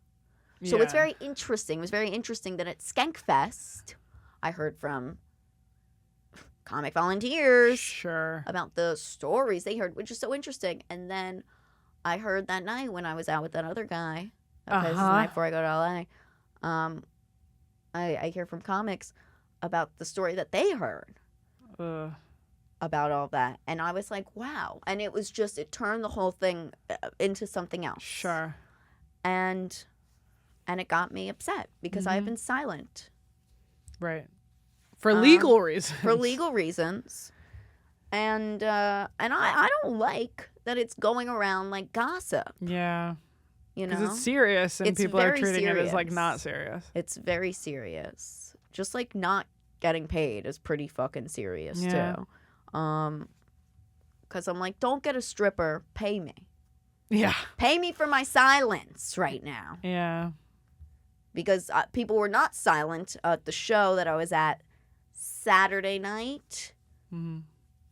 So it's very interesting. It was very interesting that at Skankfest, I heard from comic volunteers about the stories they heard, which is so interesting. And then I heard that night when I was out with that other guy, because the night before I go to LA, I hear from comics about the story that they heard about all that. And I was like, wow. And it was just, it turned the whole thing into something else. Sure. And it got me upset because I've been silent. Right. For legal reasons. For legal reasons. And I don't like that it's going around like gossip. Yeah. Because it's serious and people are treating it as like not serious. It's very serious. Just like not getting paid is pretty fucking serious too. Because I'm like, don't get a stripper, pay me. Yeah. Pay me for my silence right now. Yeah. Because people were not silent at the show that I was at Saturday night. Mm-hmm.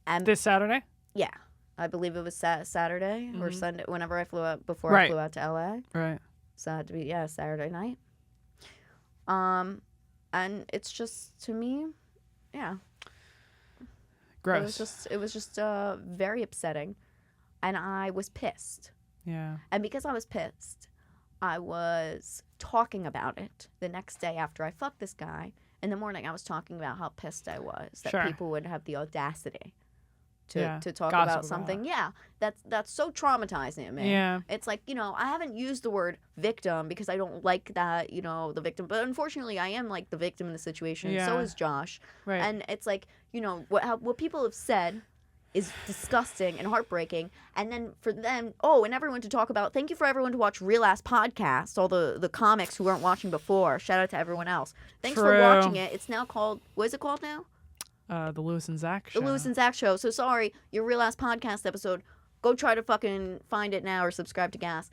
And this Saturday? Yeah. I believe it was Saturday or Sunday, whenever I flew out, before I flew out to LA. Right. So it had to be, Saturday night. And it's just, to me, gross. It was just very upsetting. And I was pissed. Yeah. And because I was pissed, I was talking about it the next day after I fucked this guy. In the morning, I was talking about how pissed I was that people would have the audacity to talk about something. Yeah, that's so traumatizing to me. Yeah. It's like, I haven't used the word victim because I don't like that, the victim. But unfortunately, I am like the victim in the situation. Yeah. So is Josh. Right. And it's like, what people have said is disgusting and heartbreaking. And then for them, and everyone to talk about, thank you for everyone to watch Real Ass Podcast, all the comics who weren't watching before. Shout out to everyone else. Thanks for watching it. It's now called, what is it called now? The Lewis and Zach Show. The Lewis and Zach Show. So sorry, your Real Ass Podcast episode, go try to fucking find it now or subscribe to Gas.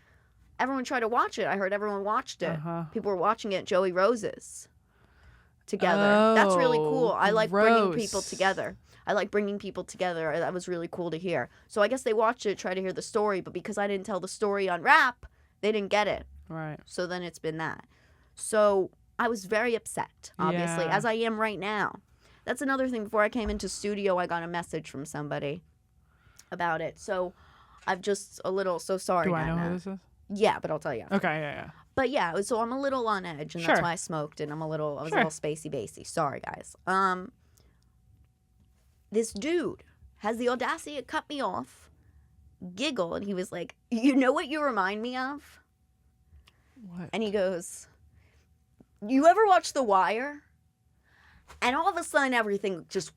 Everyone tried to watch it. I heard everyone watched it. People were watching it at Joey Rose's together. That's really cool. I like bringing people together. That was really cool to hear. So I guess they watched it, tried to hear the story, but because I didn't tell the story on rap, they didn't get it. Right. So then it's been that. So I was very upset, obviously, as I am right now. That's another thing. Before I came into studio, I got a message from somebody about it. So I've just so sorry. Do I know who this is? Yeah, but I'll tell you. Okay, yeah. But yeah, so I'm a little on edge, and that's why I smoked, and I was a little spacey. Sorry, guys. This dude has the audacity to cut me off, giggle, and he was like, "You know what you remind me of?" What? And he goes, "You ever watch The Wire?" And all of a sudden, everything just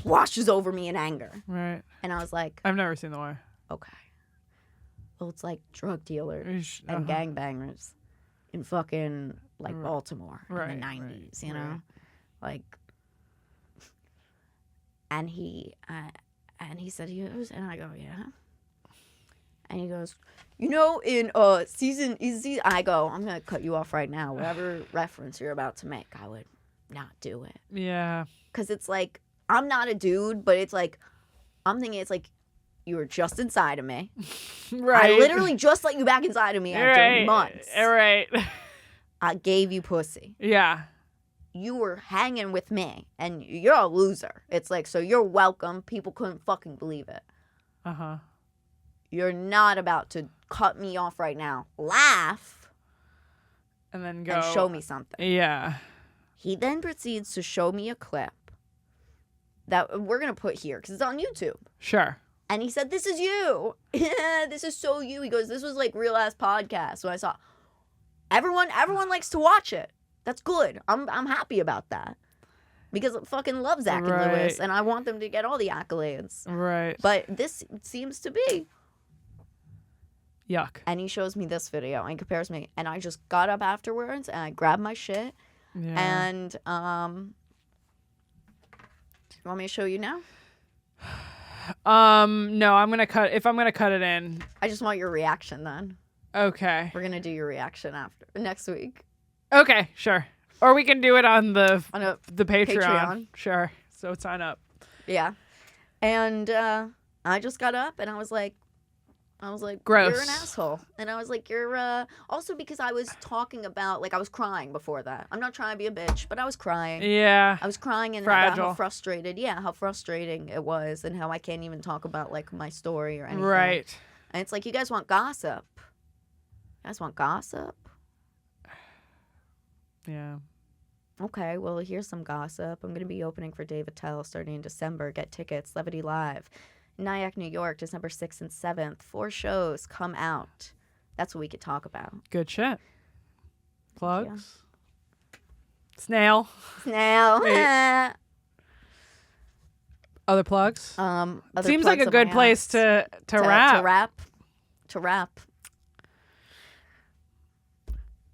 washes over me in anger. Right. And I was like, I've never seen The Wire. okay. Well, it's like drug dealers Ish, and gangbangers in fucking like Baltimore in Right, the 90s, right, you know? right. Like, and he said, and I go, yeah. And he goes, in season, I go, I'm going to cut you off right now. Whatever reference you're about to make, I would not do it. Yeah. Because it's like, I'm not a dude, but it's like, I'm thinking it's like, you were just inside of me. Right. I literally just let you back inside of me after months. Right. I gave you pussy. Yeah. You were hanging with me, and you're a loser. It's like, so you're welcome. People couldn't fucking believe it. Uh-huh. You're not about to cut me off right now. Laugh. And then go. And show me something. Yeah. He then proceeds to show me a clip that we're going to put here because it's on YouTube. Sure. And he said, this is you. This is so you. He goes, this was like real ass podcast. So I saw everyone likes to watch it. That's good. I'm happy about that. Because I fucking love Zach and Lewis, and I want them to get all the accolades. Right. But this seems to be. Yuck. And he shows me this video and compares me. And I just got up afterwards and I grabbed my shit. Yeah. And you want me to show you now? No, I'm gonna cut. If I'm gonna cut it in. I just want your reaction then. Okay. We're gonna do your reaction next week. Okay, sure. Or we can do it on the Patreon. Patreon. Sure. So sign up. Yeah. And I just got up and I was like, gross. You're an asshole. And I was like, you're also because I was talking about, like, I was crying before that. I'm not trying to be a bitch, but I was crying. Yeah. I was crying and about how frustrating it was and how I can't even talk about, like, my story or anything. Right. And it's like, you guys want gossip. You guys want gossip? Yeah. Okay, well, here's some gossip. I'm going to be opening for Dave Attell starting in December. Get tickets, Levity Live. Nyack, New York, December 6th and 7th. 4 shows. Come out. That's what we could talk about. Good shit. Plugs. Snail. Hey. Other plugs? Other Seems plugs like a on good my place ass. to wrap. To wrap.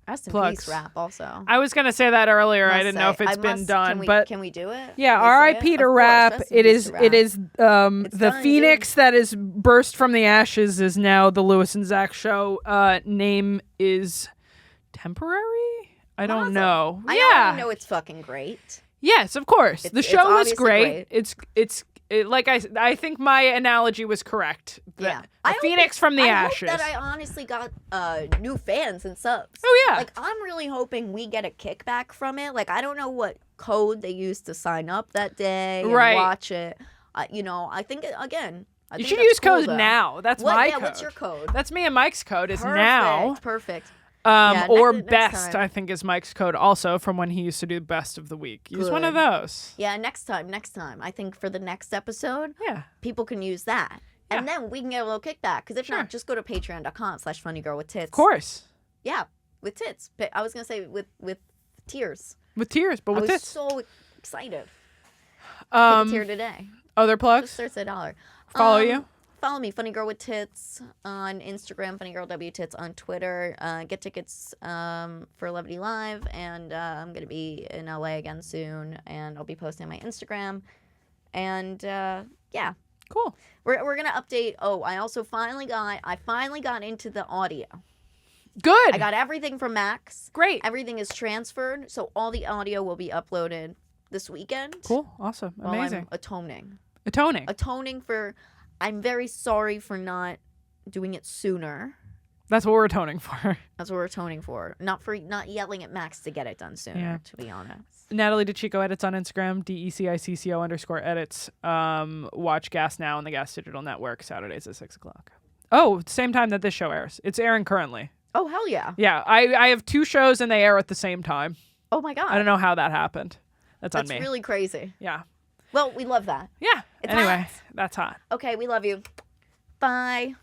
Rest in Plugs. peace rap also. I was going to say that earlier. I Must didn't know if say. it's been done, but can we do it? Yeah, Can we say R.I.P. it? to Of course, rap. rest in It peace is to rap. it is the done, phoenix that is burst from the ashes is now the Lewis and Zach show. Name is temporary? I don't know. I already know it's fucking great. Yes, of course. The It's show is obviously great. great. Like I think my analogy was correct. Yeah. The phoenix from the I ashes. hope that I honestly got new fans and subs. Oh, yeah. Like, I'm really hoping we get a kickback from it. Like, I don't know what code they used to sign up that day and watch it. I think, again, I you think should that's use cool, code though. now. That's my code. What's your code? That's me and Mike's code is now. Perfect. Or next best, time. I think, is Mike's code also from when he used to do best of the week. Use one of Good. those. Yeah, next time. I think for the next episode, Yeah. people can use that. And then we can get a little kickback. Because if not, just go to patreon.com/funnygirlwithtits. Of course. Yeah, with tits. I was going to say with tears. With tears, but with I was tits. so excited. Take a tear today. Other plugs? Just starts at $1. Follow you? Follow me, Funny Girl with Tits on Instagram, Funny Girl W Tits on Twitter. Get tickets for Levity Live, and I'm gonna be in LA again soon, and I'll be posting on my Instagram. And yeah, Cool. we're gonna update. Oh, I finally got into the audio. Good. I got everything from Max. Great. Everything is transferred, so all the audio will be uploaded this weekend. Cool. Awesome. While Amazing. I'm Atoning. for. I'm very sorry for not doing it sooner. That's what we're atoning for. That's what we're atoning for. Not yelling at Max to get it done sooner, to be honest. Natalie DECICCO edits on Instagram, DECICCO_edits. Watch Gas Now on the Gas Digital Network, Saturdays at 6 o'clock. Oh, same time that this show airs. It's airing currently. Oh, hell yeah. Yeah, I have 2 shows and they air at the same time. Oh, my God. I don't know how that happened. That's on me. That's really crazy. Yeah. Well, we love that. Yeah. It's anyway, hot. that's hot. Okay, we love you. Bye.